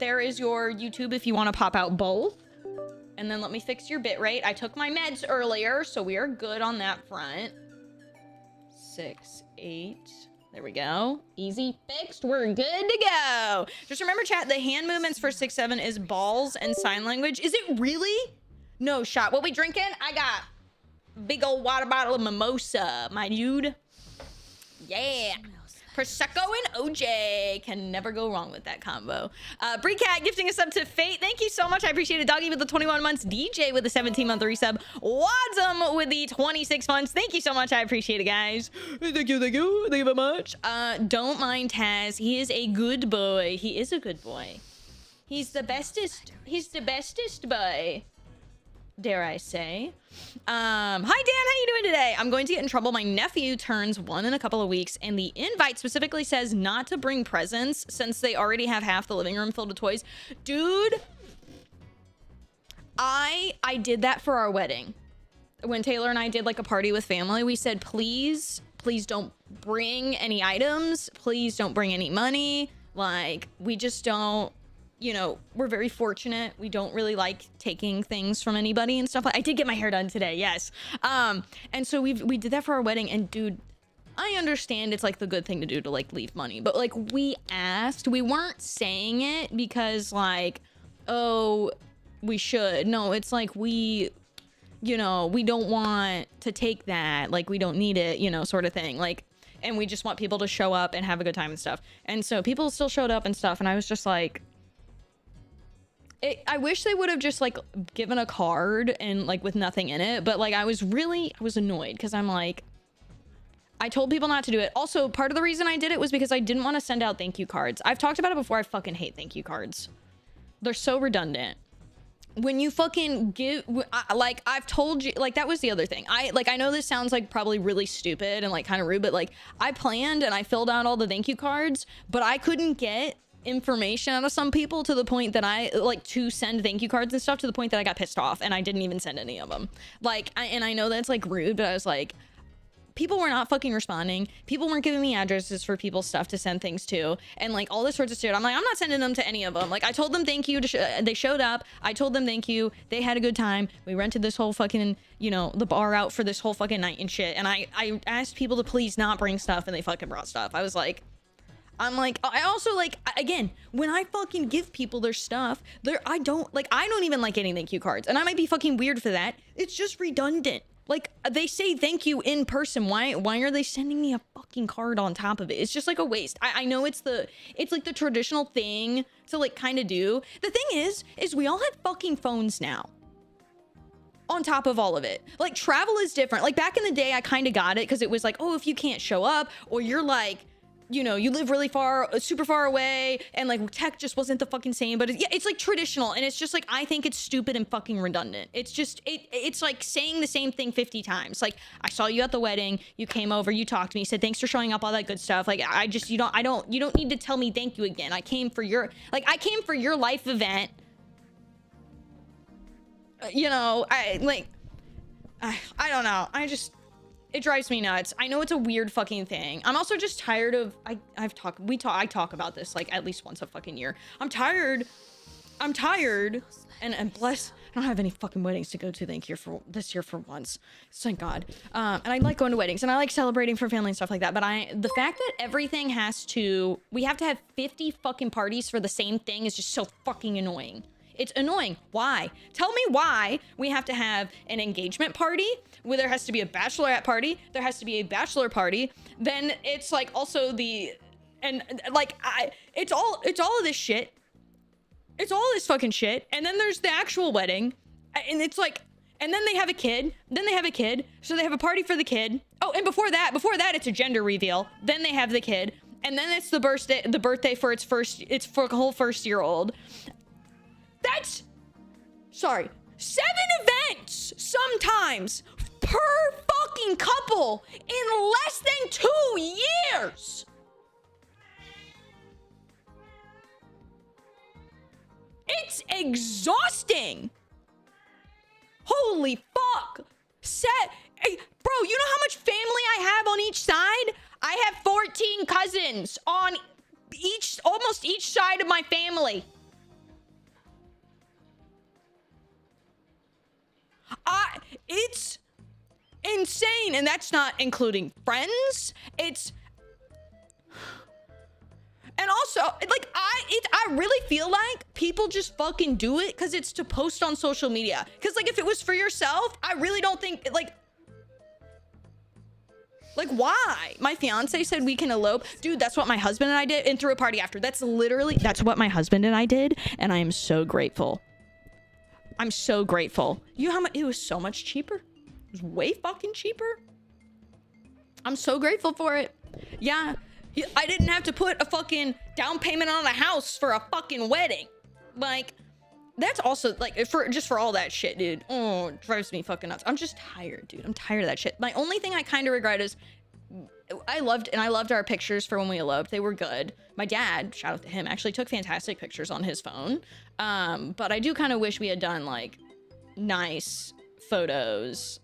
there is your YouTube if you want to pop out both. And then let me fix your bit rate. I took my meds earlier, so we are good on that front. 6, 8. There we go. Easy fixed. We're good to go. Just remember, chat, the hand movements for 6, 7 is balls and sign language. Is it really? No shot. What we drinking? I got big old water bottle of mimosa, my dude. Yeah. Prosecco and OJ. Can never go wrong with that combo. Bree Cat gifting us up to Fate. Thank you so much. I appreciate it. Doggy with the 21 months. DJ with the 17-month resub. Wadsum with the 26 months. Thank you so much. I appreciate it, guys. Thank you. Thank you. Thank you very much. Don't mind Taz. He is a good boy. He is a good boy. He's the bestest. He's the bestest boy, dare I say. Hi Dan, how you doing today? I'm going to get in trouble. My nephew turns 1 in a couple of weeks, and the invite specifically says not to bring presents since they already have half the living room filled with toys. Dude, I did that for our wedding. When Taylor and I did like a party with family, we said, please don't bring any items. Please don't bring any money. Like, we just don't, you know, we're very fortunate. We don't really like taking things from anybody and stuff. I did get my hair done today, yes. And so we did that for our wedding, and dude, I understand it's like the good thing to do to like leave money, but like we asked, we weren't saying it because like, oh, we should. No, it's like we, you know, we don't want to take that, like we don't need it, you know, sort of thing. Like, and we just want people to show up and have a good time and stuff. And so people still showed up and stuff, and I was just like, I wish they would have just like given a card and like with nothing in it, but like I was annoyed because I'm like, I told people not to do it. Also, part of the reason I did it was because I didn't want to send out thank you cards. I've talked about it before. I fucking hate thank you cards. They're so redundant. When you fucking give, like I've told you, like that was the other thing. I know this sounds like probably really stupid and like kind of rude, but like I planned and I filled out all the thank you cards, but I couldn't get information out of some people to the point that I like to send thank you cards and stuff to the point that I got pissed off and I didn't even send any of them. Like, and I know that's like rude, but I was like, people were not fucking responding. People weren't giving me addresses for people's stuff to send things to, and like all this sorts of shit. I'm like, I'm not sending them to any of them. Like I told them thank you they showed up. I told them thank you. They had a good time. We rented this whole fucking, you know, the bar out for this whole fucking night and shit. And I asked people to please not bring stuff, and they fucking brought stuff. I was like, I also like, again, when I fucking give people their stuff, I don't even like getting thank you cards, and I might be fucking weird for that. It's just redundant. Like they say thank you in person. Why are they sending me a fucking card on top of it? It's just like a waste. I know it's like the traditional thing to like kind of do. The thing is we all have fucking phones now. On top of all of it, like travel is different. Like back in the day, I kind of got it because it was like, oh, if you can't show up, or you're like, you know, you live really far, super far away, and like tech just wasn't the fucking same. But yeah, it's like traditional, and it's just like, I think it's stupid and fucking redundant. It's just, it's like saying the same thing 50 times. Like, I saw you at the wedding, you came over, you talked to me, you said thanks for showing up, all that good stuff. Like, you don't need to tell me thank you again. I came for your life event. You know, I don't know. It drives me nuts. I know it's a weird fucking thing. I'm also just tired of, I talk about this like at least once a fucking year. I'm tired, and bless, I don't have any fucking weddings to go to this year for once. Thank God. And I like going to weddings, and I like celebrating for family and stuff like that. But the fact that everything we have to have 50 fucking parties for the same thing is just so fucking annoying. It's annoying. Why? Tell me why we have to have an engagement party, where there has to be a bachelorette party, there has to be a bachelor party, then it's like also it's all of this shit. It's all this fucking shit. And then there's the actual wedding, and it's like, and then they have a kid, so they have a party for the kid. Oh, and before that it's a gender reveal. Then they have the kid, and then it's the birthday for it's for a whole first-year-old. That's, sorry, 7 events sometimes per fucking couple in less than 2 years. It's exhausting. Holy fuck. Hey, bro, you know how much family I have on each side? I have 14 cousins on almost each side of my family. It's insane. And that's not including friends. It's... And also, like, I really feel like people just fucking do it because it's to post on social media. Because, like, if it was for yourself, I really don't think, like, why? My fiance said we can elope. Dude, that's what my husband and I did, and threw a party after. That's what my husband and I did, and I am so grateful. I'm so grateful. You know how much? It was so much cheaper. It was way fucking cheaper. I'm so grateful for it. Yeah. I didn't have to put a fucking down payment on a house for a fucking wedding. Like, that's also, like, for all that shit, dude. Oh, it drives me fucking nuts. I'm just tired, dude. I'm tired of that shit. My only thing I kind of regret is I loved our pictures for when we eloped. They were good. My dad, shout out to him, actually took fantastic pictures on his phone. But I do kind of wish we had done, like, nice photos,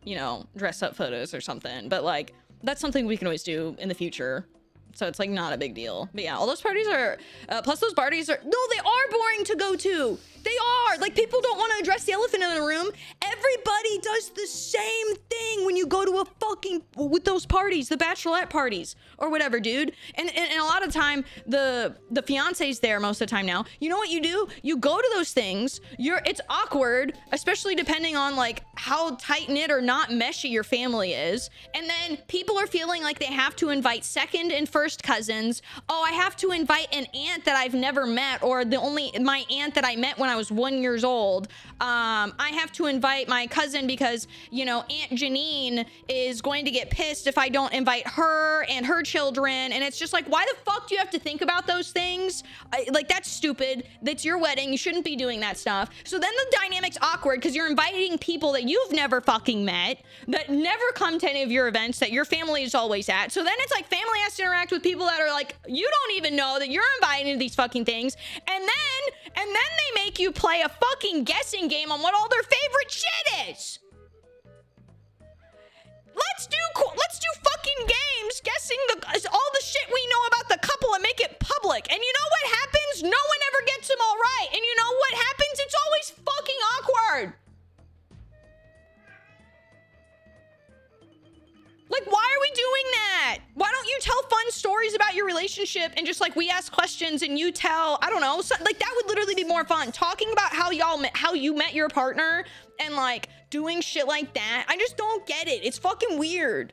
you know, dress up photos or something. But, like, that's something we can always do in the future. So it's, like, not a big deal. But yeah, all those parties are, plus those parties are, no, they are boring to go to. They are. Like, people don't want to address the elephant in the room. Everybody does the same thing when you go to a fucking, with those parties, the bachelorette parties or whatever, dude. And a lot of time, the fiance's there most of the time now. You know what you do? You go to those things. It's awkward, especially depending on, like, how tight-knit or not meshy your family is. And then people are feeling like they have to invite second and first cousins. Oh, I have to invite an aunt that I've never met, or my aunt that I met when I was 1 year old. I have to invite my cousin because, you know, Aunt Janine is going to get pissed if I don't invite her and her children. And it's just like, why the fuck do you have to think about those things? Like, that's stupid. That's your wedding. You shouldn't be doing that stuff. So then the dynamic's awkward because you're inviting people that you've never fucking met, that never come to any of your events, that your family is always at. So then it's like family has to interact with people that are like, you don't even know that you're invited to these fucking things. And then they make you play a fucking guessing game on what all their favorite shit is. Let's do fucking games guessing all the shit we know about the couple and make it public. And you know what happens? No one ever gets them all right. And you know what happens? It's always fucking awkward. Like, why are we doing that? Why don't you tell fun stories about your relationship and just, like, we ask questions and you tell, I don't know, like, that would literally be more fun. Talking about how you met your partner and, like, doing shit like that. I just don't get it. It's fucking weird.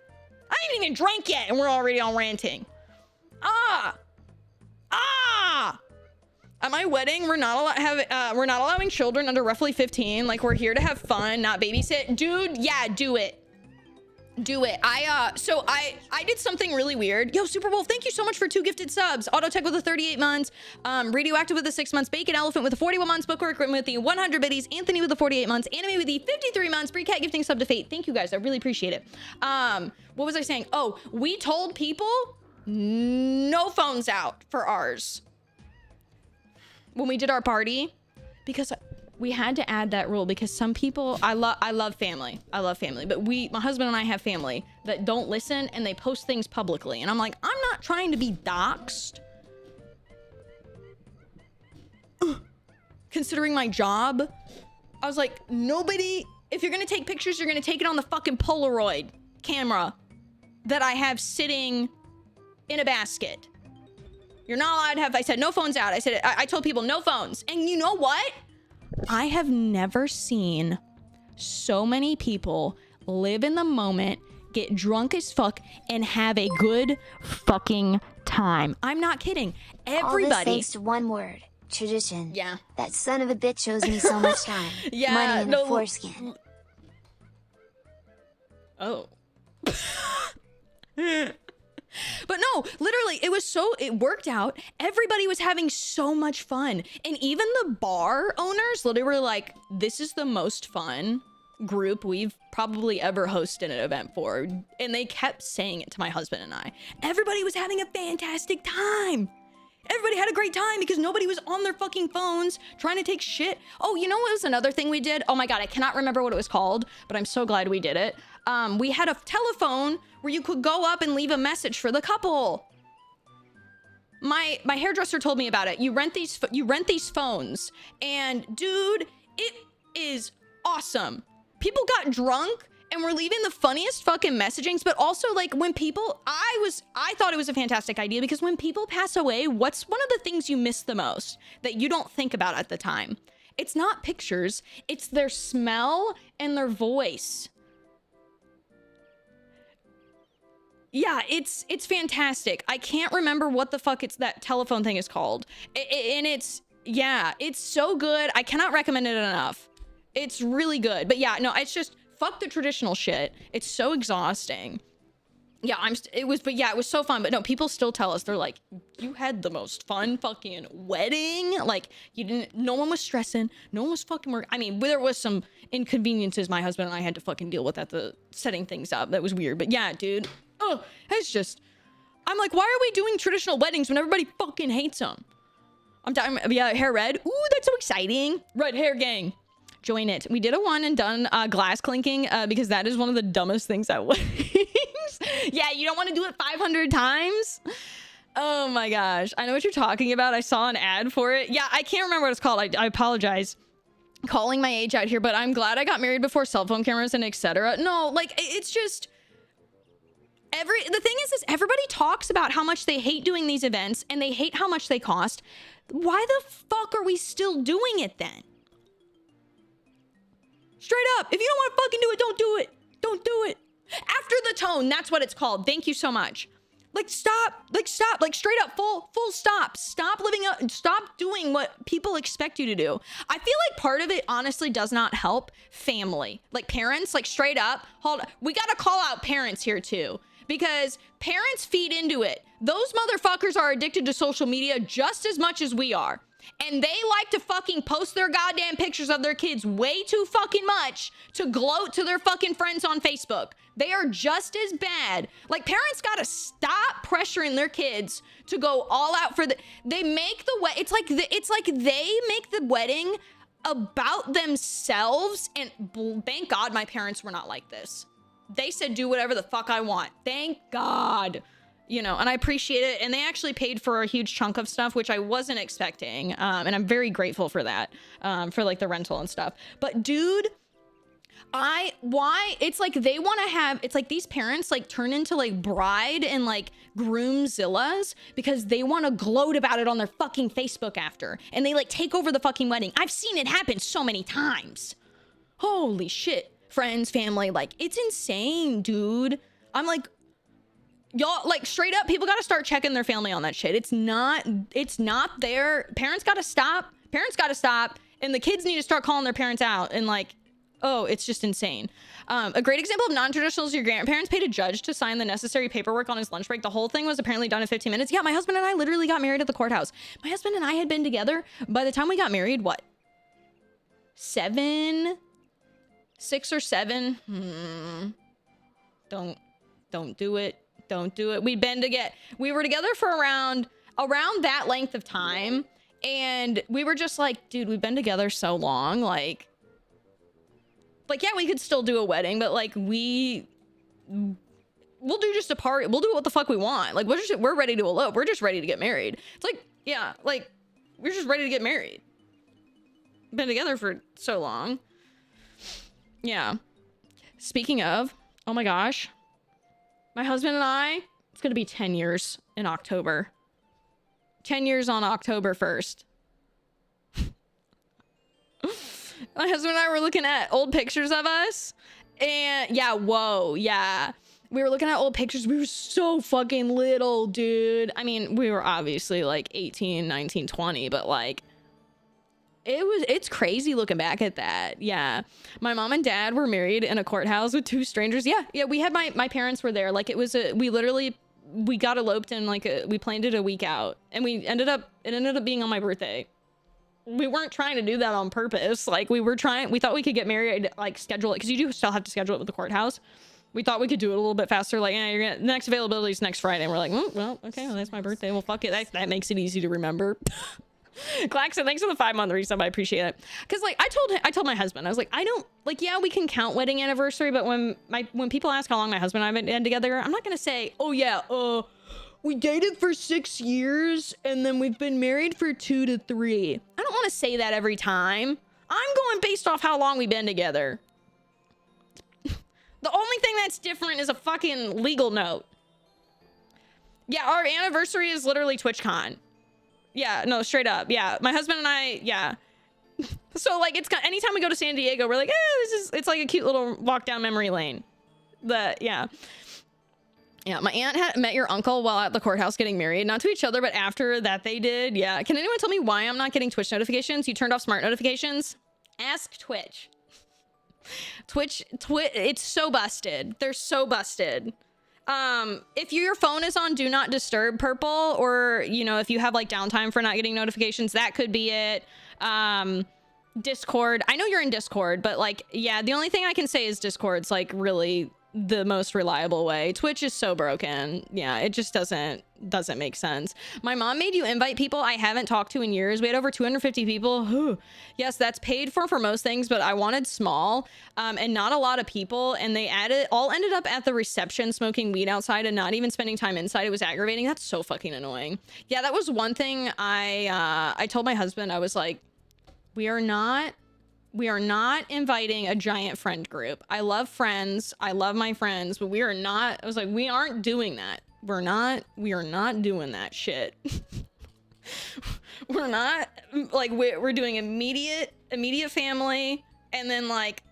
I haven't even drank yet and we're already on ranting. At my wedding, we're not allowing children under roughly 15. Like, we're here to have fun, not babysit. Dude, yeah, do it. Do it. So I did something really weird. Yo, Super Bowl, thank you so much for 2 gifted subs. Autotech with the 38 months, Radioactive with the 6 months, Bacon Elephant with the 41 months, Bookwork with the 100 biddies, Anthony with the 48 months, Anime with the 53 months, Breecat gifting sub to Fate. Thank you guys. I really appreciate it. What was I saying? Oh, we told people no phones out for ours when we did our party, because we had to add that rule because some people, I love family, but my husband and I have family that don't listen and they post things publicly. And I'm like, I'm not trying to be doxxed. Considering my job, I was like, nobody, if you're gonna take pictures, you're gonna take it on the fucking Polaroid camera that I have sitting in a basket. You're not allowed to have, I said, no phones out. I told people no phones. And you know what? I have never seen so many people live in the moment, get drunk as fuck, and have a good fucking time. I'm not kidding. Everybody. All this thanks to one word. Tradition. Yeah. That son of a bitch owes me so much time. Yeah. Money in the foreskin. Oh. But no, literally, it worked out. Everybody was having so much fun. And even the bar owners literally were like, this is the most fun group we've probably ever hosted an event for. And they kept saying it to my husband and I. Everybody was having a fantastic time. Everybody had a great time because nobody was on their fucking phones trying to take shit. Oh, you know what was another thing we did? Oh my God, I cannot remember what it was called, but I'm so glad we did it. We had a telephone where you could go up and leave a message for the couple. My hairdresser told me about it. You rent these phones, and dude, it is awesome. people got drunk and were leaving the funniest fucking messagings, but also like when people, I thought it was a fantastic idea because when people pass away, what's one of the things you miss the most that you don't think about at the time? It's not pictures, it's their smell and their voice. Yeah, it's fantastic. I can't remember what the fuck that telephone thing is called. And it's, yeah, it's so good. I cannot recommend it enough. It's really good. But yeah, no, it's just fuck the traditional shit. It's so exhausting. Yeah, it was so fun. But no, people still tell us, they're like, you had the most fun fucking wedding. Like, no one was stressing. No one was fucking working. I mean, there was some inconveniences my husband and I had to fucking deal with at the setting things up. That was weird. But yeah, dude. Oh, it's just, I'm like, why are we doing traditional weddings when everybody fucking hates them? I'm talking, yeah, hair red. Ooh, that's so exciting. Red hair gang. Join it. We did a one and done glass clinking because that is one of the dumbest things at weddings. Yeah, you don't want to do it 500 times. Oh my gosh. I know what you're talking about. I saw an ad for it. Yeah, I can't remember what it's called. I apologize. Calling my age out here, but I'm glad I got married before cell phone cameras and etc. No, like it's just... the thing is everybody talks about how much they hate doing these events and they hate how much they cost. Why the fuck are we still doing it then? Straight up, if you don't want to fucking do it, don't do it. Don't do it. After the tone, that's what it's called. Thank you so much. Like stop, like straight up, full stop. Stop living up, stop doing what people expect you to do. I feel like part of it honestly does not help family. Like parents, like straight up, we gotta call out parents here too. Because parents feed into it. Those motherfuckers are addicted to social media just as much as we are. And they like to fucking post their goddamn pictures of their kids way too fucking much to gloat to their fucking friends on Facebook. They are just as bad. Like parents gotta stop pressuring their kids to go all out for they make the it's like they make the wedding about themselves. And thank God my parents were not like this. They said, do whatever the fuck I want. Thank God. You know, and I appreciate it. And they actually paid for a huge chunk of stuff, which I wasn't expecting. And I'm very grateful for that, for like the rental and stuff. But dude, it's like they want to have, it's like these parents like turn into like bride and like groomzillas because they want to gloat about it on their fucking Facebook after. And they like take over the fucking wedding. I've seen it happen so many times. Holy shit. Friends, family, like it's insane, dude. I'm like, y'all, like straight up, people gotta start checking their family on that shit. It's not there. Parents gotta stop, and the kids need to start calling their parents out. And like, oh, it's just insane. A great example of non-traditional is your grandparents paid a judge to sign the necessary paperwork on his lunch break. The whole thing was apparently done in 15 minutes. Yeah, my husband and I literally got married at the courthouse. My husband and I had been together by the time we got married, what, 6 or 7. Don't do it. Don't do it. We were together for around that length of time. And we were just like, dude, we've been together so long. Like, yeah, we could still do a wedding, but like we'll do just a party. We'll do what the fuck we want. Like we're ready to elope. We're just ready to get married. It's like, yeah, like we're just ready to get married. Been together for so long. Yeah. Speaking of, oh my gosh, my husband and I, it's going to be 10 years in October. 10 years on October 1st. My husband and I were looking at old pictures of us. And yeah, whoa, yeah. We were looking at old pictures. We were so fucking little, dude. I mean, we were obviously like 18, 19, 20, but like, it's crazy looking back at that. Yeah. My mom and dad were married in a courthouse with 2 strangers. Yeah. We had my parents were there. Like it we got eloped and like we planned it a week out, and it ended up being on my birthday. We weren't trying to do that on purpose. Like we thought we could get married, like schedule it, because you do still have to schedule it with the courthouse. We thought we could do it a little bit faster. Like, the next availability is next Friday. And we're like, well, okay, well, that's my birthday. Well, fuck it. That makes it easy to remember. Claxon, thanks for the 5-month resub. I appreciate it. Because like I told my husband, I was like, I don't like, yeah, we can count wedding anniversary, but when people ask how long my husband and I have been together, I'm not gonna say, oh yeah, we dated for 6 years and then we've been married for 2 to 3. I don't want to say that every time. I'm going based off how long we've been together. The only thing that's different is a fucking legal note. Yeah, our anniversary is literally TwitchCon. Yeah, no, straight up. Yeah, my husband and I, yeah. So like, it's anytime we go to San Diego, we're like, it's like a cute little walk down memory lane. Yeah. Yeah, my aunt had met your uncle while at the courthouse getting married. Not to each other, but after that they did. Yeah. Can anyone tell me why I'm not getting Twitch notifications? You turned off smart notifications? Ask Twitch. Twitch, it's so busted. They're so busted. If your phone is on do not disturb purple, or, you know, if you have like downtime for not getting notifications, that could be it. Discord. I know you're in Discord, but like, yeah, the only thing I can say is Discord's like really the most reliable way. Twitch is so broken. Yeah, it just doesn't make sense. My mom made you invite people I haven't talked to in years. We had over 250 people. Yes, that's paid for most things, but I wanted small and not a lot of people, and they all ended up at the reception smoking weed outside and not even spending time inside. It was aggravating. That's so fucking annoying. Yeah, that was one thing I told my husband. I was like, we are not inviting a giant friend group. I love friends. I love my friends, but we are not, I was like, we aren't doing that. We are not doing that shit. We're not like, we're doing immediate family. And then like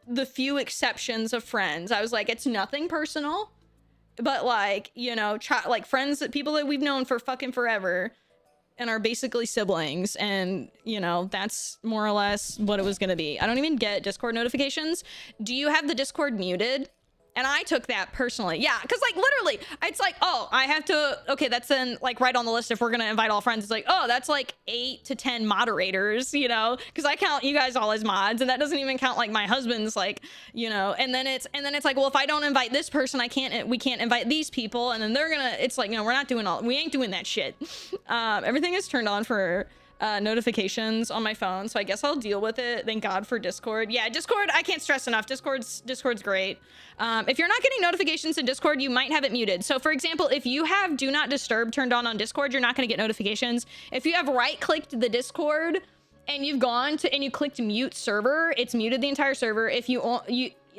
the few exceptions of friends. I was like, it's nothing personal, but like, you know, like friends, people that we've known for fucking forever and are basically siblings, and you know, that's more or less what it was gonna be. I don't even get Discord notifications. Do you have the Discord muted? And I took that personally. Yeah, because like literally, it's like, oh, I have to, okay, that's then like right on the list if we're gonna invite all friends. It's like, oh, that's like 8 to 10 moderators, you know, because I count you guys all as mods, and that doesn't even count like my husband's, like, you know, and then it's like, well, if I don't invite this person, we can't invite these people, and then they're gonna, it's like, no, we ain't doing that shit. Everything is turned on for notifications on my phone, so I guess I'll deal with it. Thank God for Discord. Yeah, Discord, I can't stress enough. Discord's great. If you're not getting notifications in Discord, you might have it muted. So for example, if you have do not disturb turned on Discord, you're not going to get notifications. If you have right-clicked the Discord and you've gone to and you clicked mute server, it's muted the entire server. If you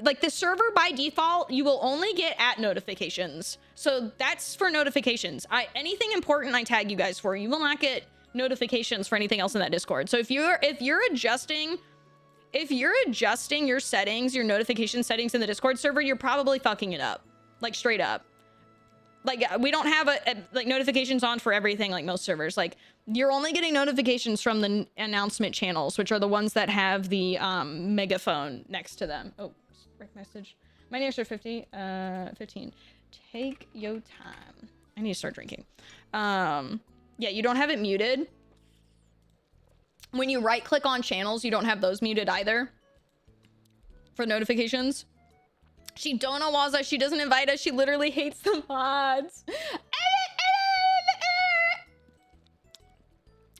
like the server by default, you will only get at notifications. So that's for notifications. Anything important I tag you guys for, you will not get notifications for anything else in that Discord. So if you're adjusting your settings, your notification settings in the Discord server, you're probably fucking it up, like straight up. Like we don't have like notifications on for everything like most servers. Like you're only getting notifications from the announcement channels, which are the ones that have the megaphone next to them. Oh, break message. My name's 15. Take your time. I need to start drinking. Yeah, you don't have it muted. When you right click on channels, you don't have those muted either for notifications. She don't know Waza. She doesn't invite us. She literally hates the mods.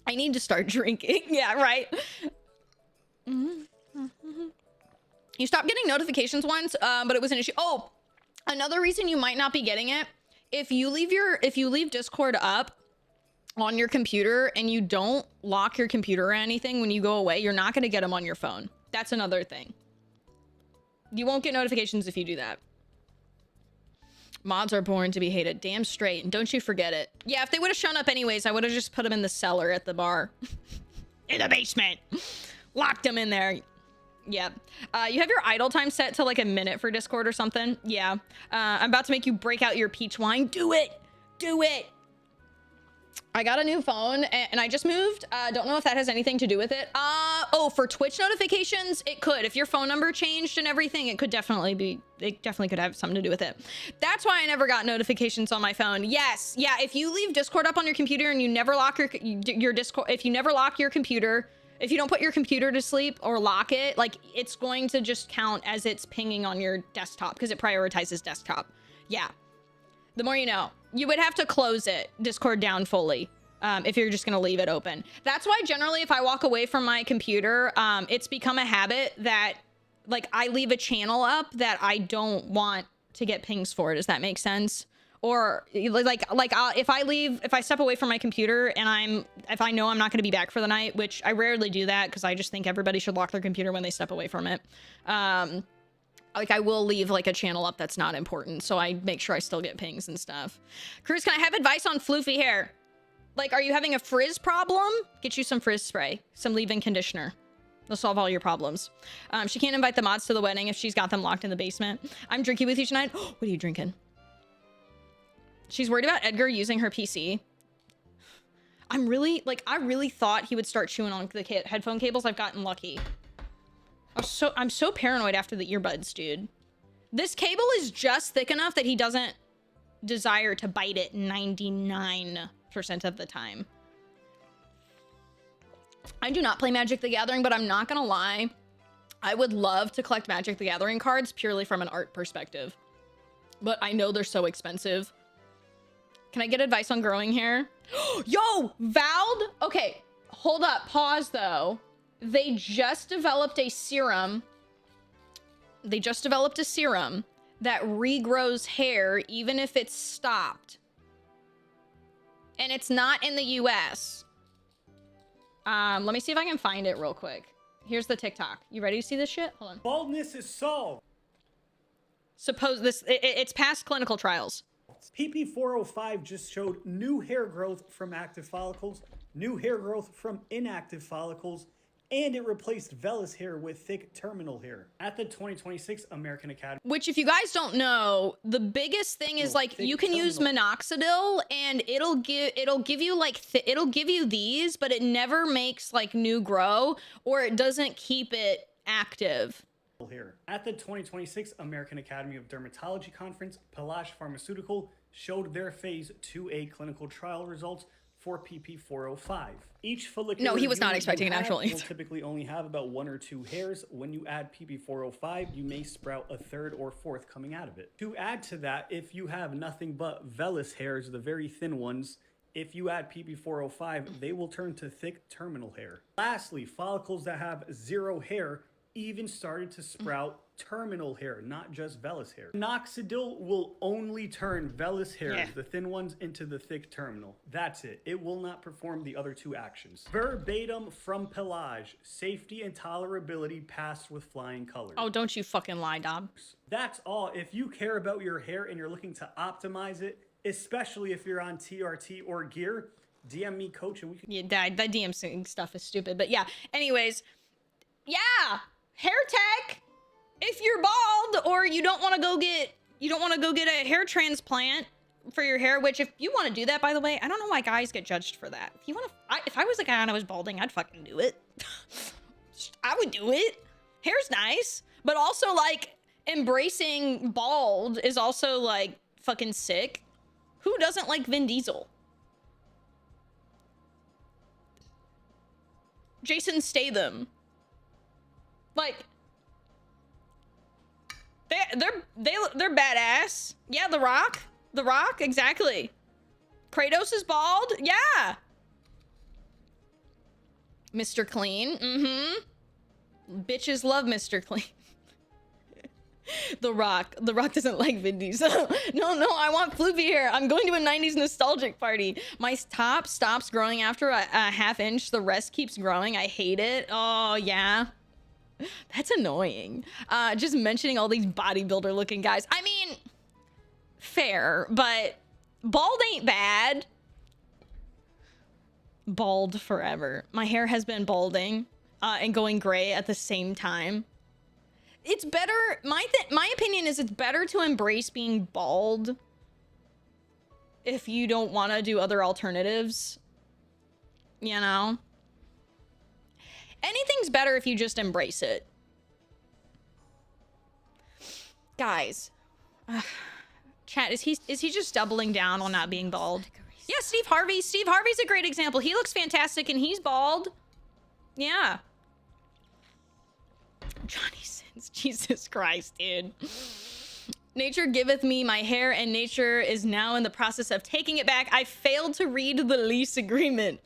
I need to start drinking. Yeah, right. You stopped getting notifications once, but it was an issue. Oh, another reason you might not be getting it. If you leave Discord up on your computer and you don't lock your computer or anything when you go away, you're not going to get them on your phone. That's another thing. You won't get notifications if you do that. Mods are born to be hated. Damn straight. And don't you forget it. Yeah, if they would have shown up anyways, I would have just put them in the cellar at the bar. In the basement. Locked them in there. Yeah. You have your idle time set to like a minute for Discord or something. Yeah. I'm about to make you break out your peach wine. Do it. Do it. I got a new phone and I just moved. Don't know if that has anything to do with it. Oh, for Twitch notifications, it could. If your phone number changed and everything, it definitely could have something to do with it. That's why I never got notifications on my phone. Yes. Yeah. If you leave Discord up on your computer and you never lock your Discord, if you never lock your computer, if you don't put your computer to sleep or lock it, like it's going to just count as it's pinging on your desktop because it prioritizes desktop. Yeah. The more you know. You would have to close Discord down fully if you're just going to leave it open. That's why generally if I walk away from my computer, it's become a habit that like I leave a channel up that I don't want to get pings for. Does that make sense? Or like if I step away from my computer and if I know I'm not going to be back for the night, which I rarely do that because I just think everybody should lock their computer when they step away from it. Like, I will leave like a channel up that's not important, so I make sure I still get pings and stuff. Cruz, can I have advice on floofy hair? Like, are you having a frizz problem? Get you some frizz spray, some leave-in conditioner. They'll solve all your problems. She can't invite the mods to the wedding if she's got them locked in the basement. I'm drinking with you tonight. What are you drinking? She's worried about Edgar using her PC. I'm really, like, I really thought he would start chewing on the headphone cables. I've gotten lucky. I'm so paranoid after the earbuds, dude. This cable is just thick enough that he doesn't desire to bite it 99% of the time. I do not play Magic the Gathering, but I'm not gonna lie. I would love to collect Magic the Gathering cards purely from an art perspective. But I know they're so expensive. Can I get advice on growing hair? Yo, Vald? Okay, hold up, pause though. They just developed a serum. They just developed a serum that regrows hair even if it's stopped. And it's not in the US. Let me see if I can find it real quick. Here's the TikTok. You ready to see this shit? Hold on. Baldness is solved. Suppose this, it's past clinical trials. PP405 just showed new hair growth from active follicles, new hair growth from inactive follicles, and it replaced vellus hair with thick terminal hair at the 2026 American Academy. Which, if you guys don't know, the biggest thing is like you can use minoxidil and it'll give you like it'll give you these, but it never makes like new grow, or it doesn't keep it active. Here at the 2026 American Academy of Dermatology Conference, Pelage Pharmaceutical showed their phase 2A clinical trial results for PP405. Each follicular No, he was not unit expecting you an actual have will answer. typically only have about 1 or 2 hairs. When you add PP405, you may sprout a 3rd or 4th coming out of it. To add to that, if you have nothing but vellus hairs, the very thin ones, if you add PP405, they will turn to thick terminal hair. Lastly, follicles that have 0 hair even started to sprout terminal hair, not just vellus hair. Minoxidil will only turn vellus hairs, the thin ones, into the thick terminal. That's it. It will not perform the other 2 actions. Verbatim from Pelage, safety and tolerability passed with flying colors. Oh, don't you fucking lie, Dob. That's all. If you care about your hair and you're looking to optimize it, especially if you're on TRT or gear, DM me, coach, and we can... Yeah, that DM stuff is stupid. But yeah, anyways, yeah, hair tech. If you're bald or you don't want to go get a hair transplant for your hair, which if you want to do that, by the way, I don't know why guys get judged for that. If you want to, if I was a guy and I was balding, I'd fucking do it. I would do it. Hair's nice, but also like embracing bald is also like fucking sick. Who doesn't like Vin Diesel? Jason Statham. Like, they're badass. Yeah, The Rock, exactly. Kratos is bald. Yeah. Mr. Clean. Bitches love Mr. Clean. The Rock doesn't like Vin Diesel. No, I want floopy hair. I'm going to a 90s nostalgic party. My top stops growing after a half inch. The rest keeps growing. I hate it. Oh, yeah. That's annoying. Just mentioning all these bodybuilder looking guys. I mean, fair, but bald ain't bad. Bald forever. My hair has been balding and going gray at the same time. It's better. My opinion is it's better to embrace being bald if you don't want to do other alternatives. You know? Anything's better if you just embrace it. Guys. Chat, is he just doubling down on not being bald? Yeah, Steve Harvey. Steve Harvey's a great example. He looks fantastic and he's bald. Yeah. Johnny Sins. Jesus Christ, dude. Nature giveth me my hair and nature is now in the process of taking it back. I failed to read the lease agreement.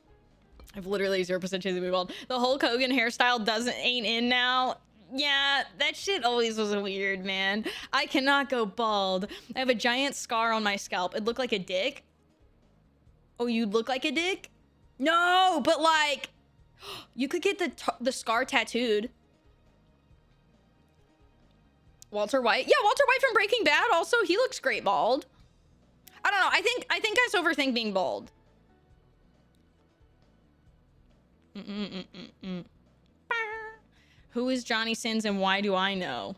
I've literally 0% chance to be bald. The Hulk Hogan hairstyle ain't in now. Yeah, that shit always was weird, man. I cannot go bald. I have a giant scar on my scalp. It looked like a dick. Oh, you look like a dick? No, but like, you could get the scar tattooed. Walter White. Yeah, Walter White from Breaking Bad also, he looks great bald. I don't know. I think guys overthink being bald. Who is Johnny Sins and why do I know?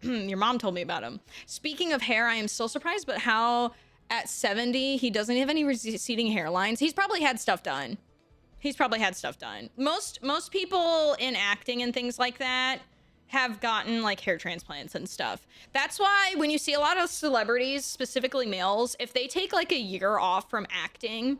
Your mom told me about him. Speaking of hair, I am still surprised but how at 70 he doesn't have any receding hairlines. He's probably had stuff done. Most people in acting and things like that have gotten like hair transplants and stuff. That's why when you see a lot of celebrities, specifically males, if they take like a year off from acting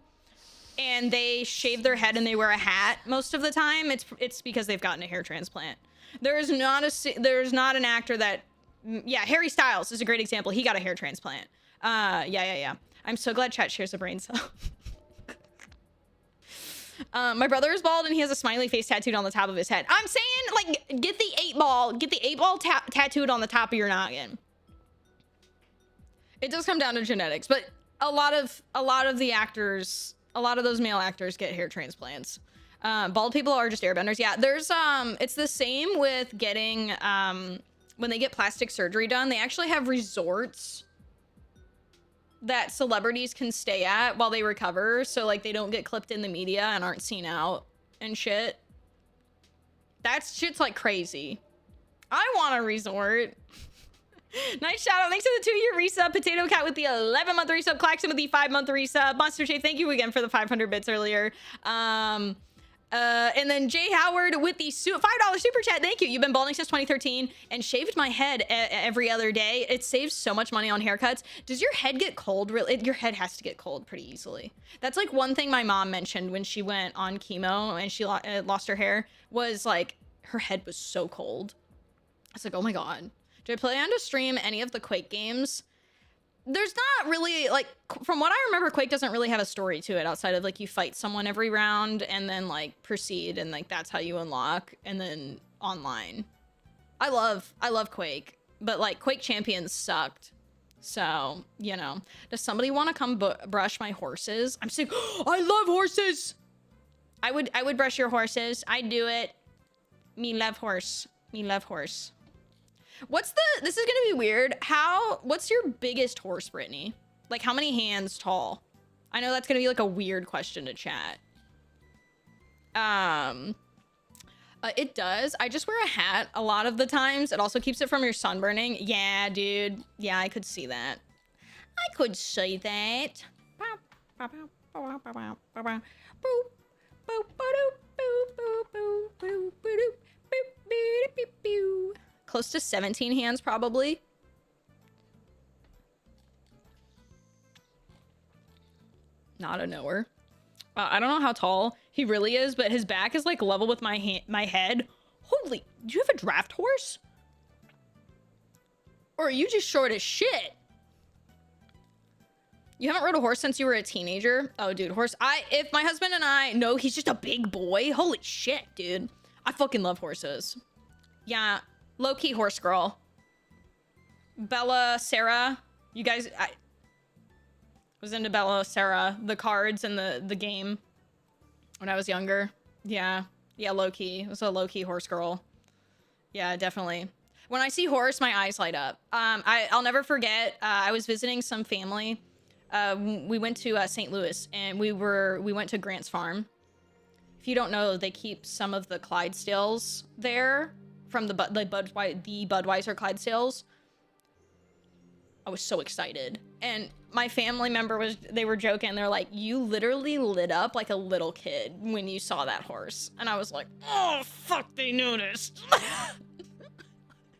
and they shave their head and they wear a hat most of the time, it's because they've gotten a hair transplant. There's not an actor that, yeah, Harry Styles is a great example. He got a hair transplant. Yeah. I'm so glad chat shares a brain cell. My brother is bald and he has a smiley face tattooed on the top of his head. I'm saying, like, get the 8-ball tattooed on the top of your noggin. It does come down to genetics, but a lot of the actors, a lot of those male actors get hair transplants. Bald people are just airbenders. Yeah, there's it's the same with getting when they get plastic surgery done, they actually have resorts that celebrities can stay at while they recover, so like they don't get clipped in the media and aren't seen out and shit. That shit's like crazy. I want a resort. Nice shout out. Thanks for the 2-year resub. Potato Cat with the 11-month resub. Claxon with the 5-month resub. Monster Shave, thank you again for the 500 bits earlier. And then Jay Howard with the $5 super chat. Thank you. You've been balding since 2013 and shaved my head every other day. It saves so much money on haircuts. Does your head get cold? Really? Your head has to get cold pretty easily. That's like one thing my mom mentioned when she went on chemo and she lost her hair, was like her head was so cold. I was like, oh my God. Do I plan to stream any of the Quake games? There's not really, like, from what I remember, Quake doesn't really have a story to it outside of like you fight someone every round and then like proceed and like that's how you unlock, and then online. I love Quake, but like Quake Champions sucked. So, you know, does somebody want to come brush my horses? I'm saying, oh, I love horses. I would brush your horses. I'd do it. Me love horse. This is gonna be weird. What's your biggest horse, Brittany? Like how many hands tall? I know that's gonna be like a weird question to chat. It does. I just wear a hat a lot of the times. It also keeps it from your sunburning. Yeah, dude. Yeah, I could see that. Close to 17 hands, probably. Not a knower. I don't know how tall he really is, but his back is like level with my head. Holy, do you have a draft horse? Or are you just short as shit? You haven't rode a horse since you were a teenager? Oh, dude, if my husband and I know he's just a big boy, holy shit, dude. I fucking love horses. Yeah, low-key horse girl. Bella, Sarah, you guys, I was into Bella, Sarah, the cards and the game when I was younger. Yeah, low-key. I was a low-key horse girl. Yeah, definitely. When I see horse, my eyes light up. I'll never forget, I was visiting some family. We went to St. Louis and we went to Grant's farm. If you don't know, they keep some of the Clydesdales there from the Budweiser Clydesdales. I was so excited. And my family member they were joking. They're like, you literally lit up like a little kid when you saw that horse. And I was like, oh, fuck, they noticed.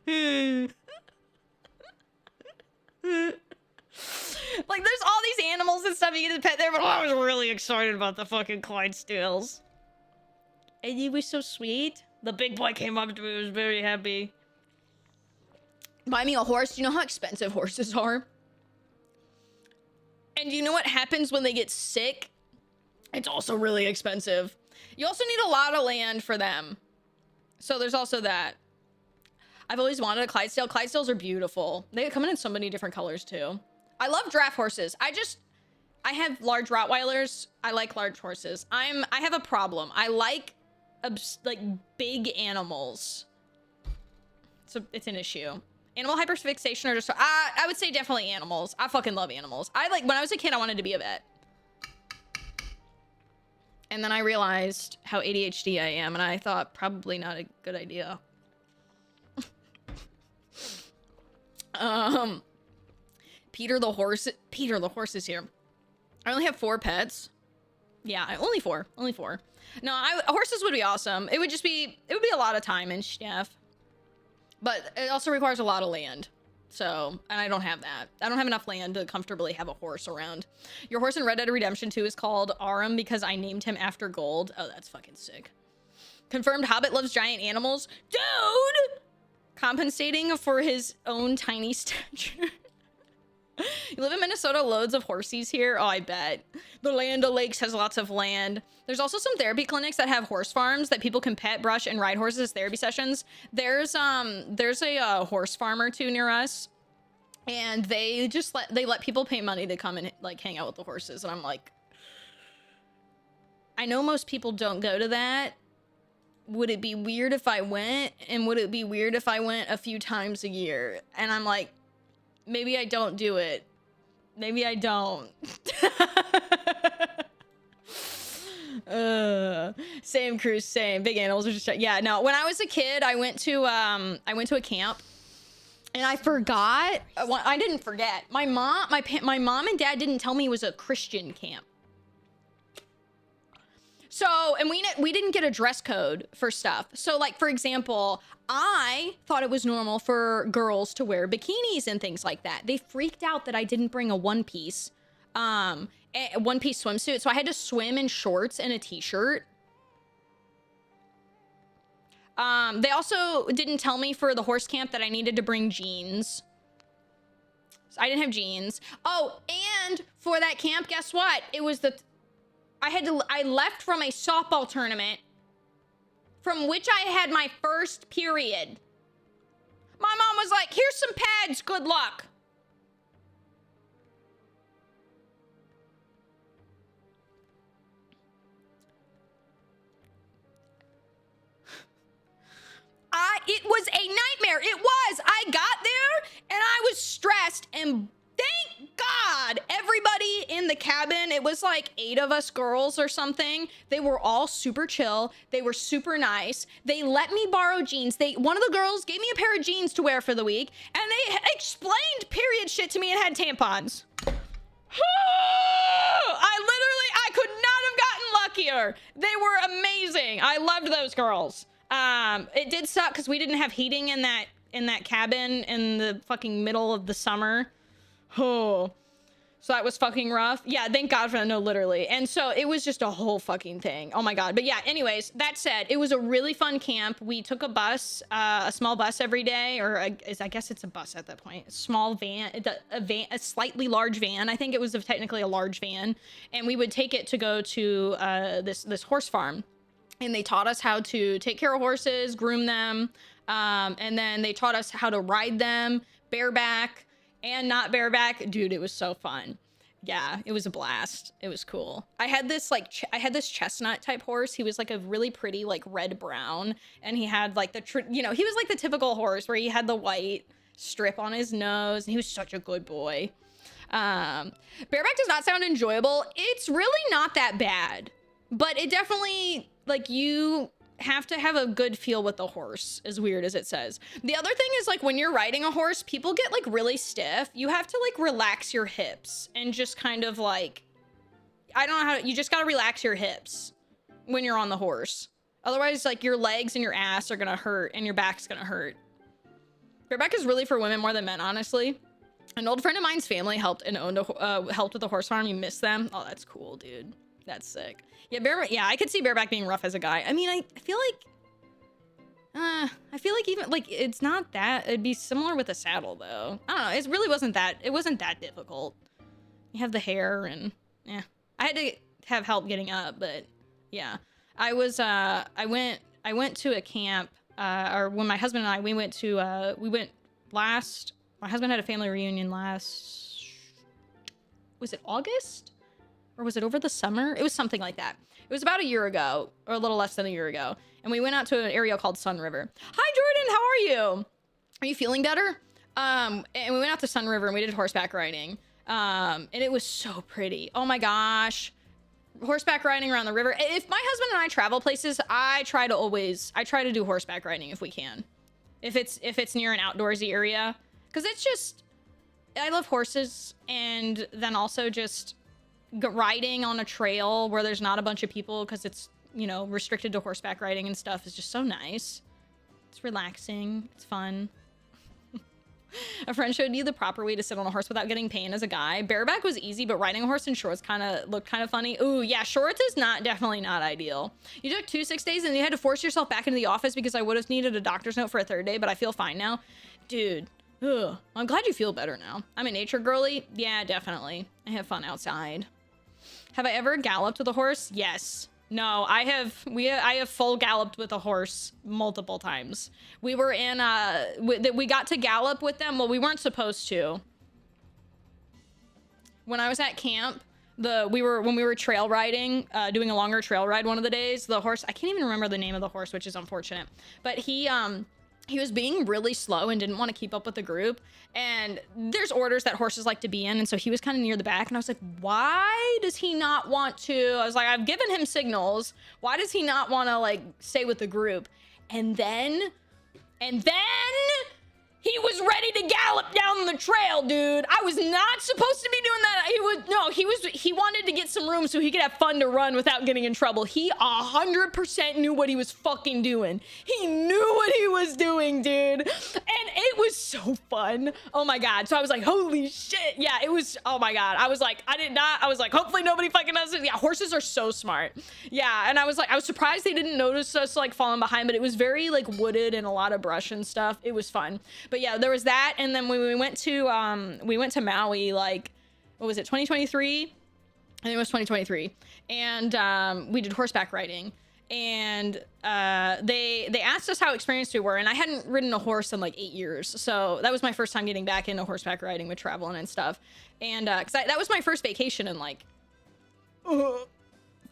Like, there's all these animals and stuff you get to pet there, but I was really excited about the fucking Clydesdales. And he was so sweet. The big boy came up to me, was very happy. Buy me a horse. Do you know how expensive horses are? And do you know what happens when they get sick? It's also really expensive. You also need a lot of land for them. So there's also that. I've always wanted a Clydesdale. Clydesdales are beautiful. They come in so many different colors too. I love draft horses. I have large Rottweilers. I like large horses. I have a problem. I like big animals. So it's an issue. Animal hyperfixation or just, I would say definitely animals. I fucking love animals. When I was a kid, I wanted to be a vet. And then I realized how ADHD I am, and I thought probably not a good idea. Peter the horse is here. I only have 4 pets. Yeah, only four. No, horses would be awesome. It would be a lot of time and stuff. But it also requires a lot of land. So, and I don't have that. I don't have enough land to comfortably have a horse around. Your horse in Red Dead Redemption 2 is called Aram because I named him after gold. Oh, that's fucking sick. Confirmed Hobbit loves giant animals. Dude! Compensating for his own tiny stature. You live in Minnesota, loads of horsies here. Oh, I bet. The Land O'Lakes has lots of land. There's also some therapy clinics that have horse farms that people can pet, brush, and ride horses as therapy sessions. There's a horse farm or two near us, and they let people pay money to come and like hang out with the horses. And I'm like, I know most people don't go to that. Would it be weird if I went? And would it be weird if I went a few times a year? And I'm like, maybe I don't do it. Maybe I don't. Same, Cruz, same. Big animals are just, yeah, no. When I was a kid, I went to a camp, and I forgot. I didn't forget. My mom and dad didn't tell me it was a Christian camp. So, and we didn't get a dress code for stuff. So, like, for example, I thought it was normal for girls to wear bikinis and things like that. They freaked out that I didn't bring a one-piece swimsuit. So I had to swim in shorts and a t-shirt. They also didn't tell me for the horse camp that I needed to bring jeans. So I didn't have jeans. Oh, and for that camp, guess what? It was I left from a softball tournament from which I had my first period. My mom was like, here's some pads, good luck. It was a nightmare. It was. I got there and I was stressed, and thank God everybody in the cabin, it was like 8 of us girls or something. They were all super chill. They were super nice. They let me borrow jeans. One of the girls gave me a pair of jeans to wear for the week, and they explained period shit to me and had tampons. I could not have gotten luckier. They were amazing. I loved those girls. It did suck because we didn't have heating in that cabin in the fucking middle of the summer. Oh, so that was fucking rough. Yeah, thank God for that. No, literally. And so it was just a whole fucking thing. Oh my God. But yeah, anyways, that said, it was a really fun camp. We took a bus, a small bus every day, or I guess it's a bus at that point. A small van, a slightly large van. I think it was technically a large van. And we would take it to go to this horse farm. And they taught us how to take care of horses, groom them. And then they taught us how to ride them bareback and not bareback. Dude, it was so fun. Yeah, it was a blast. It was cool. I had this chestnut type horse. He was like a really pretty, like red brown. And he had like he was like the typical horse where he had the white strip on his nose. And he was such a good boy. Bareback does not sound enjoyable. It's really not that bad. But it definitely, like, you have to have a good feel with the horse, as weird as it says. The other thing is, like, when you're riding a horse, people get, like, really stiff. You have to, like, relax your hips and just kind of, like, I don't know you just gotta relax your hips when you're on the horse. Otherwise, like, your legs and your ass are gonna hurt and your back's gonna hurt. Bareback is really for women more than men, honestly. An old friend of mine's family helped with a horse farm. You miss them? Oh, that's cool, dude. That's sick. Yeah, I could see bareback being rough as a guy. I mean, I feel like even like it's not that. It'd be similar with a saddle though. I don't know. It really wasn't that difficult. You have the hair and yeah. I had to have help getting up, but yeah. I went to a camp or when my husband and I we went last. My husband had a family reunion last. Was it August? Or was it over the summer? It was something like that. It was about a year ago, or a little less than a year ago. And we went out to an area called Sun River. Hi, Jordan. How are you? Are you feeling better? And we went out to Sun River and we did horseback riding. And it was so pretty. Oh my gosh. Horseback riding around the river. If my husband and I travel places, I try to do horseback riding if we can. If it's near an outdoorsy area. Because it's just, I love horses, and then also just riding on a trail where there's not a bunch of people because it's, you know, restricted to horseback riding and stuff is just so nice. It's relaxing. It's fun. A friend showed you the proper way to sit on a horse without getting pain as a guy. Bareback was easy, but riding a horse in shorts looked kind of funny. Ooh, yeah, shorts is definitely not ideal. You took 2 6 days and you had to force yourself back into the office because I would have needed a doctor's note for a 3rd day, but I feel fine now. Dude, ugh, I'm glad you feel better now. I'm a nature girly. Yeah, definitely. I have fun outside. Have I ever galloped with a horse? Yes. No, I have full galloped with a horse multiple times. We were in we got to gallop with them. Well, we weren't supposed to. When I was at camp, when we were trail riding, doing a longer trail ride one of the days, the horse, I can't even remember the name of the horse, which is unfortunate, but he was being really slow and didn't want to keep up with the group. And there's orders that horses like to be in. And so he was kind of near the back. And I was like, why does he not want to? I was like, I've given him signals. Why does he not want to like stay with the group? And then he was ready to gallop down the trail, dude. I was not supposed to be doing that. He wanted to get some room so he could have fun to run without getting in trouble. He 100% knew what he was fucking doing. He knew what he was doing, dude. And it was so fun. Oh my God. So I was like, holy shit. Yeah, it was, oh my God. I was like, hopefully nobody fucking does it. Yeah, horses are so smart. Yeah, and I was surprised they didn't notice us like falling behind, but it was very like wooded and a lot of brush and stuff. It was fun. But yeah, there was that, and then when we went to Maui, like, what was it, 2023? I think it was 2023, and we did horseback riding, and they asked us how experienced we were, and I hadn't ridden a horse in like 8 years, so that was my first time getting back into horseback riding with traveling and stuff, and because that was my first vacation in like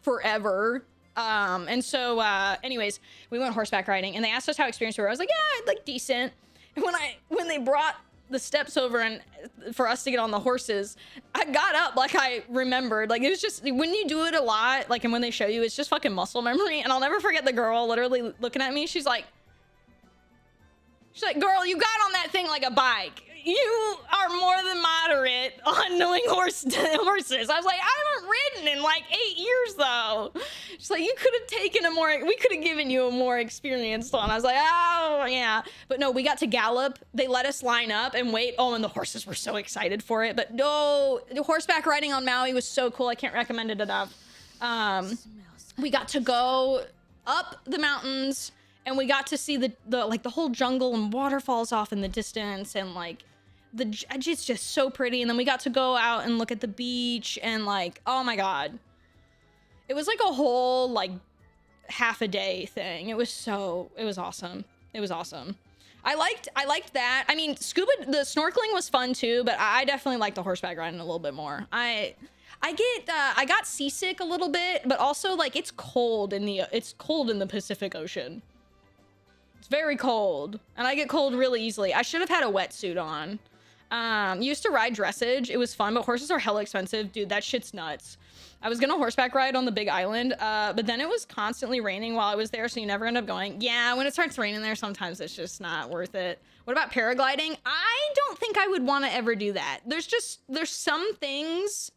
forever. And so anyways, we went horseback riding, and they asked us how experienced we were. I was like, yeah, like decent. And when they brought the steps over and for us to get on the horses, I got up like I remembered. Like, it was just, when you do it a lot, like, and when they show you, it's just fucking muscle memory. And I'll never forget the girl literally looking at me. She's like, girl, you got on that thing like a bike. You are more than moderate on knowing horses. I was like, I haven't ridden in like 8 years though. She's like, you could have taken we could have given you a more experienced one. I was like, oh yeah. But no, we got to gallop. They let us line up and wait. Oh, and the horses were so excited for it. But no, the horseback riding on Maui was so cool. I can't recommend it enough. We got to go up the mountains, and we got to see the whole jungle and waterfalls off in the distance, and like it's just so pretty. And then we got to go out and look at the beach, and like, oh my God, it was like a whole like half a day thing. It was awesome. It was awesome. I liked that. I mean, the snorkeling was fun too, but I definitely like the horseback riding a little bit more. I got seasick a little bit, but also like it's cold in the Pacific Ocean. It's very cold, and I get cold really easily. I should have had a wetsuit on. Used to ride dressage. It was fun, but horses are hella expensive. Dude, that shit's nuts. I was gonna horseback ride on the Big Island, but then it was constantly raining while I was there, so you never end up going. Yeah, when it starts raining there, sometimes it's just not worth it. What about paragliding? I don't think I would want to ever do that. There's some things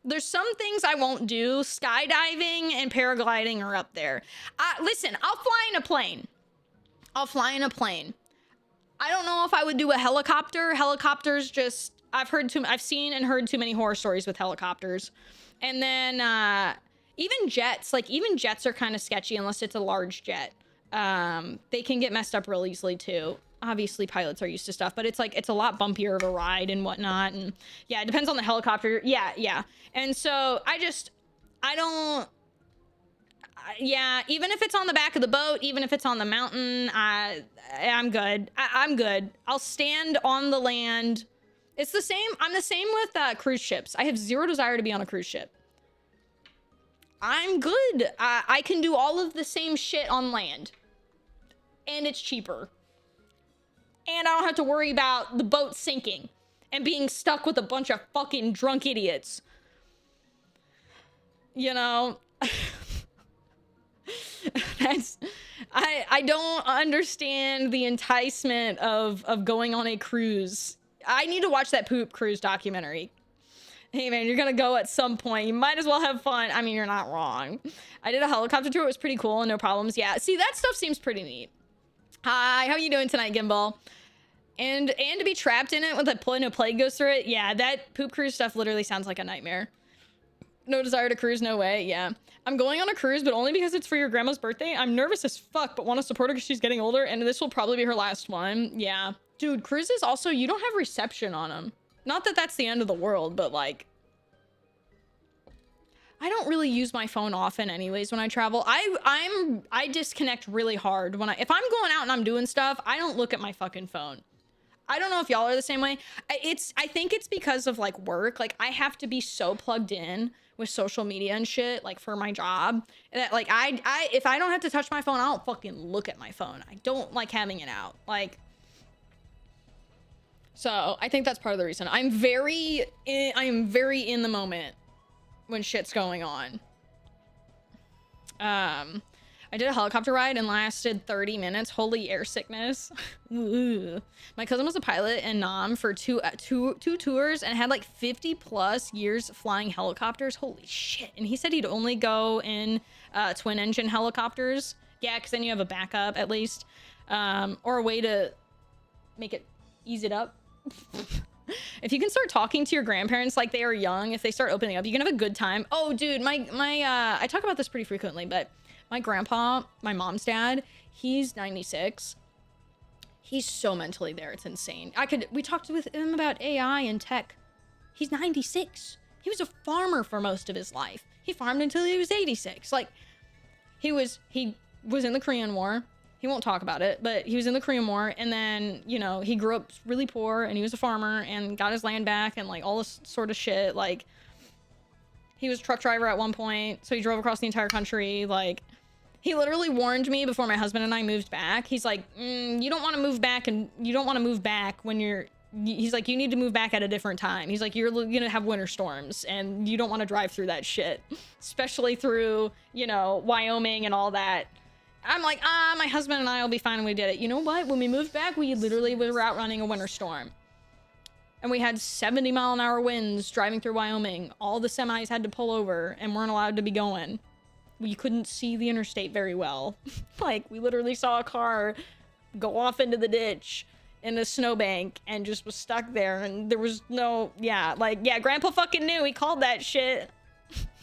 I won't do. Skydiving and paragliding are up there. Listen, I'll fly in a plane. I don't know if I would do a helicopter. Helicopters just, I've seen and heard too many horror stories with helicopters. And then even jets are kind of sketchy unless it's a large jet. They can get messed up real easily too. Obviously pilots are used to stuff, but it's a lot bumpier of a ride and whatnot. And yeah, it depends on the helicopter. Yeah. And so yeah, even if it's on the back of the boat, even if it's on the mountain, I'm good. I'm good. I'll stand on the land. It's the same. I'm the same with cruise ships. I have zero desire to be on a cruise ship. I'm good. I can do all of the same shit on land. And it's cheaper. And I don't have to worry about the boat sinking and being stuck with a bunch of fucking drunk idiots. You know, I don't understand the enticement of going on a cruise. I need to watch that poop cruise documentary. Hey man, you're gonna go at some point. You might as well have fun. I mean, you're not wrong. I did a helicopter tour. It was pretty cool and no problems. Yeah, see, that stuff seems pretty neat. Hi, how you doing tonight, Gimbal? And to be trapped in it with a plague goes through it. Yeah, that poop cruise stuff literally sounds like a nightmare. No desire to cruise, no way. Yeah, I'm going on a cruise, but only because it's for your grandma's birthday. I'm nervous as fuck, but want to support her because she's getting older, and this will probably be her last one. Yeah, dude, cruises also, you don't have reception on them. Not that that's the end of the world, but like, I don't really use my phone often anyways when I travel. I disconnect really hard when if I'm going out and I'm doing stuff, I don't look at my fucking phone. I don't know if y'all are the same way. I think it's because of like work. Like I have to be so plugged in with social media and shit, like for my job, that like if I don't have to touch my phone, I don't fucking look at my phone. I don't like having it out. Like, so I think that's part of the reason. I am very in the moment when shit's going on. I did a helicopter ride and lasted 30 minutes. Holy air sickness. My cousin was a pilot in Nam for two tours and had like 50 plus years flying helicopters. Holy shit. And he said he'd only go in twin engine helicopters. Yeah, because then you have a backup at least. Or a way to make it, ease it up. If you can start talking to your grandparents like they are young, if they start opening up, you can have a good time. Oh, dude, I talk about this pretty frequently, but my grandpa, my mom's dad, he's 96. He's so mentally there. It's insane. We talked with him about AI and tech. He's 96. He was a farmer for most of his life. He farmed until he was 86. Like, he was in the Korean War. He won't talk about it, but he was in the Korean War, and then, you know, he grew up really poor, and he was a farmer, and got his land back, and, like, all this sort of shit. Like, he was a truck driver at one point, so he drove across the entire country. Like, he literally warned me before my husband and I moved back. He's like, you don't want to move back, and you don't want to move back when you're... He's like, you need to move back at a different time. He's like, you're gonna have winter storms, and you don't want to drive through that shit. Especially through, you know, Wyoming and all that. I'm like, my husband and I will be fine when we did it. You know what? When we moved back, we literally were out running a winter storm. And we had 70-mile-an-hour winds driving through Wyoming. All the semis had to pull over and weren't allowed to be going. We couldn't see the interstate very well. Like, we literally saw a car go off into the ditch in a snowbank and just was stuck there. And there was no, yeah, like, yeah, Grandpa fucking knew. He called that shit.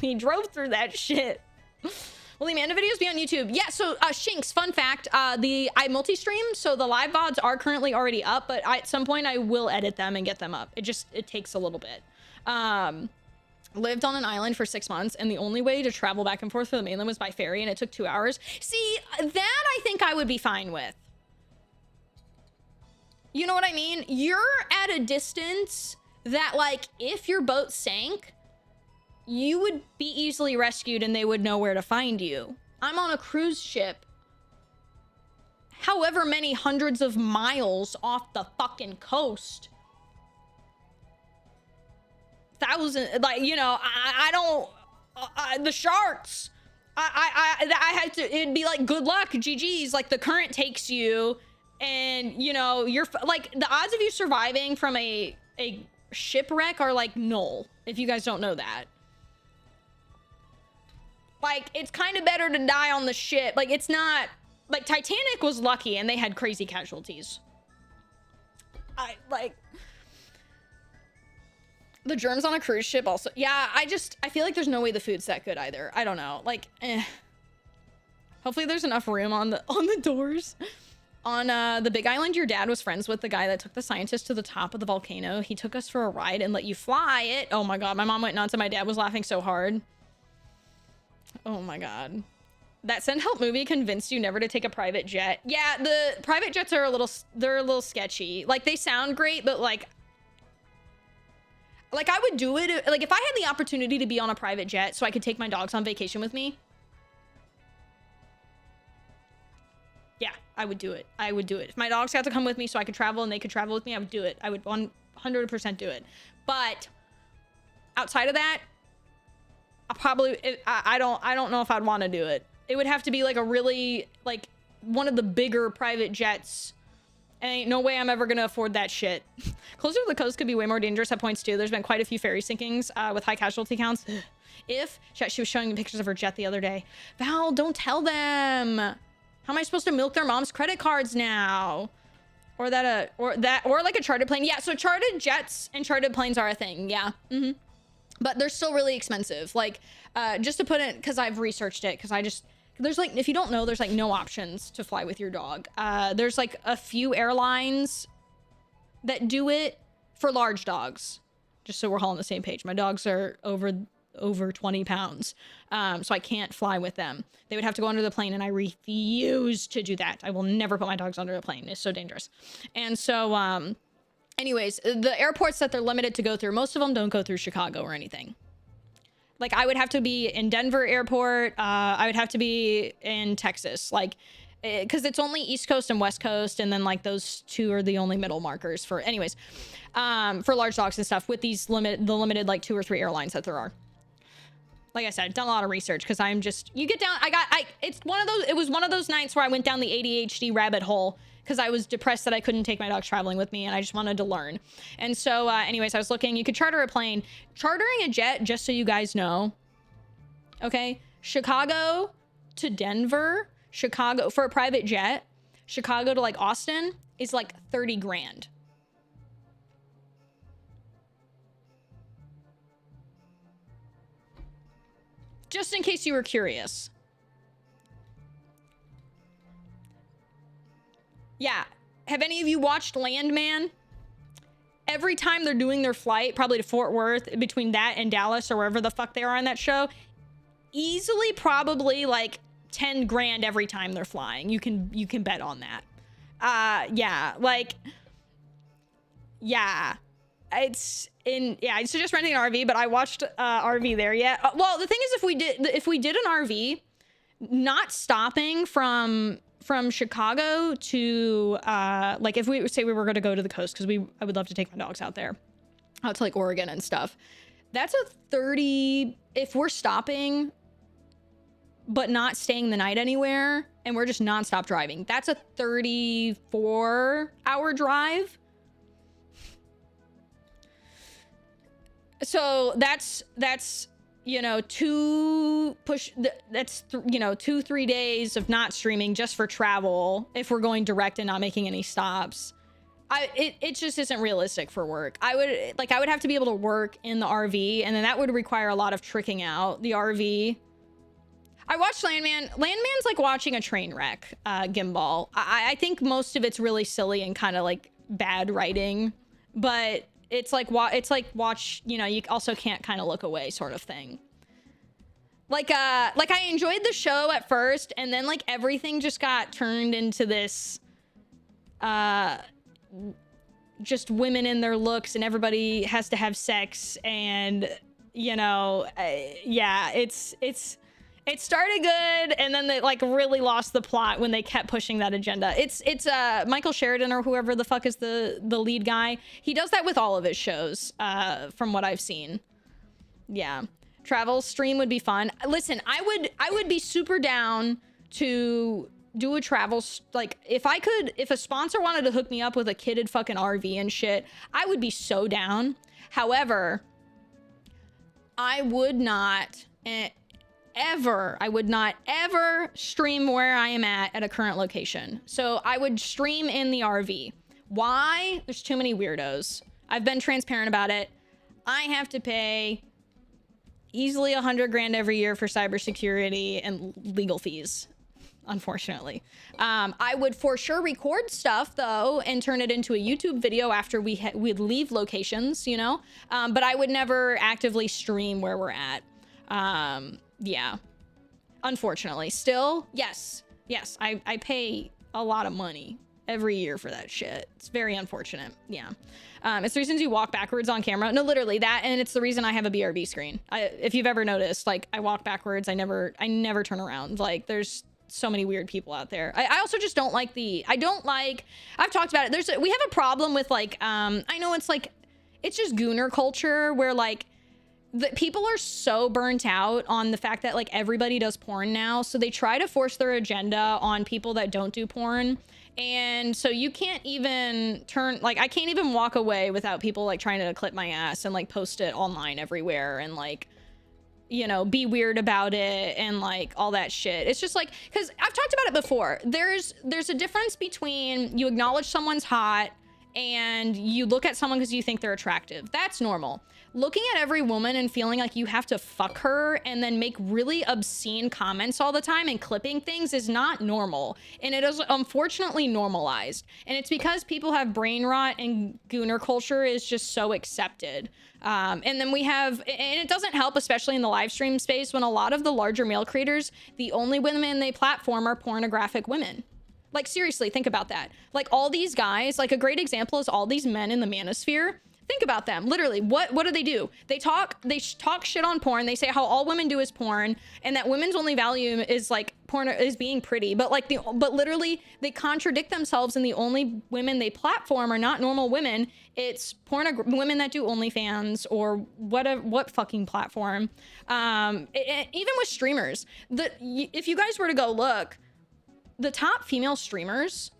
He drove through that shit. Will the Amanda videos be on YouTube? Yeah, so Shinks, fun fact, I multi-stream, so the live VODs are currently already up, but at some point I will edit them and get them up. It takes a little bit. Lived on an island for 6 months, and the only way to travel back and forth for the mainland was by ferry, and it took 2 hours. See, that I think I would be fine with. You know what I mean? You're at a distance that, like, if your boat sank, you would be easily rescued and they would know where to find you. I'm on a cruise ship, however many hundreds of miles off the fucking coast. Like, you know, I don't, the sharks, I had to, it'd be like, good luck, GG's, like the current takes you and, you know, you're like, the odds of you surviving from a shipwreck are like null, if you guys don't know that. Like, it's kind of better to die on the ship. Like, it's not... Like, Titanic was lucky, and they had crazy casualties. The germs on a cruise ship also... Yeah, I feel like there's no way the food's that good either. I don't know. Like, Hopefully there's enough room on the doors. On the big island, your dad was friends with the guy that took the scientist to the top of the volcano. He took us for a ride and let you fly it. Oh my god, my mom went nuts and my dad was laughing so hard. Oh my god. That Send Help movie convinced you never to take a private jet. Yeah, the private jets are a little sketchy. Like, they sound great, but like I would do it. Like, if I had the opportunity to be on a private jet so I could take my dogs on vacation with me, Yeah, I would do it. I would do it. If my dogs got to come with me so I could travel and they could travel with me, I would do it. I would 100% do it. But outside of that, I don't know if I'd want to do it. It would have to be like a really, like one of the bigger private jets. And ain't no way I'm ever gonna afford that shit. Closer to the coast could be way more dangerous at points too. There's been quite a few ferry sinkings with high casualty counts. She was showing me pictures of her jet the other day. Val, don't tell them. How am I supposed to milk their mom's credit cards now? Or like a chartered plane. Yeah, so chartered jets and chartered planes are a thing. Yeah. But they're still really expensive. Like, just to put it, because I've researched it, because there's like, if you don't know, there's like no options to fly with your dog. There's like a few airlines that do it for large dogs. Just so we're all on the same page. My dogs are over 20 pounds. So I can't fly with them. They would have to go under the plane, and I refuse to do that. I will never put my dogs under a plane. It's so dangerous. And so, anyways, the airports that they're limited to go through, most of them don't go through Chicago or anything. Like, I would have to be in Denver airport. I would have to be in Texas, like, because it's only East Coast and West Coast, and then like those two are the only middle markers for, anyways, for large dogs and stuff with these limited like 2 or 3 airlines that there are. Like I said, I've done a lot of research because I'm just, you get down, it was one of those nights where I went down the ADHD rabbit hole because I was depressed that I couldn't take my dogs traveling with me, and I just wanted to learn. And so, anyways, I was looking, you could charter a plane. Chartering a jet, just so you guys know, okay, Chicago to Denver, Chicago, for a private jet, Chicago to like Austin is like 30 grand. Just in case you were curious. Yeah. Have any of you watched Landman? Every time they're doing their flight, probably to Fort Worth, between that and Dallas or wherever the fuck they are on that show, easily probably like 10 grand every time they're flying. You can bet on that. Yeah, like, yeah. I suggest renting an RV, but I watched RV there yet. Well, the thing is, if we did an RV, not stopping from Chicago to like, if we say we were going to go to the coast, because I would love to take my dogs out there, out to like Oregon and stuff. That's a 30, if we're stopping but not staying the night anywhere and we're just nonstop driving, that's a 34-hour drive. So that's you know, 2-3 days of not streaming just for travel if we're going direct and not making any stops. It just isn't realistic for work. I would have to be able to work in the RV, and then that would require a lot of tricking out the RV. I watched Landman. Landman's like watching a train wreck, Gimbal. I think most of it's really silly and kind of like bad writing, but it's like watch, you know, you also can't kind of look away sort of thing. Like I enjoyed the show at first, and then like everything just got turned into this just women in their looks, and everybody has to have sex, and you know, yeah, it started good, and then they like really lost the plot when they kept pushing that agenda. It's Michael Sheridan or whoever the fuck is the lead guy. He does that with all of his shows, from what I've seen. Yeah, travel stream would be fun. Listen, I would be super down to do a travel, like if a sponsor wanted to hook me up with a kitted fucking RV and shit, I would be so down. However, I would not ever stream where I am at a current location. So I would stream in the RV. Why? There's too many weirdos. I've been transparent about it. I have to pay easily 100 grand every year for cybersecurity and legal fees, unfortunately. I would for sure record stuff though and turn it into a YouTube video after we'd leave locations, you know, but I would never actively stream where we're at. Yeah, unfortunately. Still, yes, I pay a lot of money every year for that shit. It's very unfortunate. Yeah. It's the reasons you walk backwards on camera. No, literally that, and it's the reason I have a BRB screen. If you've ever noticed, like I walk backwards, I never turn around. Like there's so many weird people out there. I also just don't like I've talked about it. We have a problem with like, I know it's like, it's just gooner culture where like the people are so burnt out on the fact that like everybody does porn now. So they try to force their agenda on people that don't do porn. And so you can't even I can't even walk away without people like trying to clip my ass and like post it online everywhere and like, you know, be weird about it and like all that shit. It's just like, because I've talked about it before. There's a difference between you acknowledge someone's hot and you look at someone because you think they're attractive. That's normal. Looking at every woman and feeling like you have to fuck her and then make really obscene comments all the time and clipping things is not normal. And it is unfortunately normalized. And it's because people have brain rot and gooner culture is just so accepted. And then we have, and it doesn't help, especially in the live stream space, when a lot of the larger male creators, the only women they platform are pornographic women. Like, seriously, think about that. Like, all these guys, like, a great example is all these men in the manosphere. Think about them. Literally, what do? They talk shit on porn. They say how all women do is porn, and that women's only value is like porn is being pretty. But like but literally, they contradict themselves, and the only women they platform are not normal women. It's women that do OnlyFans or what fucking platform. Even with streamers, if you guys were to go look, the top female streamers,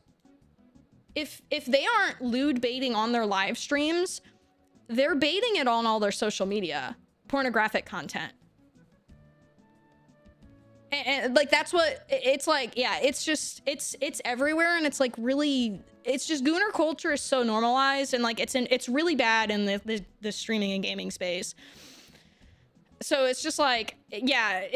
if they aren't lewd baiting on their live streams, they're baiting it on all their social media, pornographic content. And like, that's what it's like. Yeah, it's just, it's everywhere. And it's like, really, it's just gooner culture is so normalized. And like, it's really bad in the streaming and gaming space. So it's just like, yeah,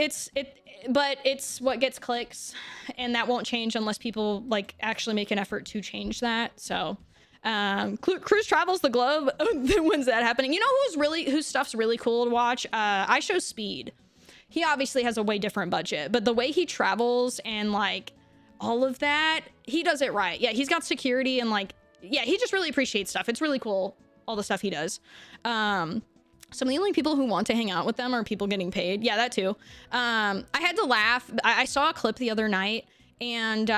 but it's what gets clicks, and that won't change unless people like actually make an effort to change that. So Cruz travels the globe. When's that happening? You know whose stuff's really cool to watch? I Show Speed. He obviously has a way different budget, but the way he travels and like all of that, he does it right. Yeah, he's got security and like, yeah, he just really appreciates stuff. It's really cool, all the stuff he does. Some of the only people who want to hang out with them are people getting paid. Yeah, that too. I had to laugh. I saw a clip the other night, and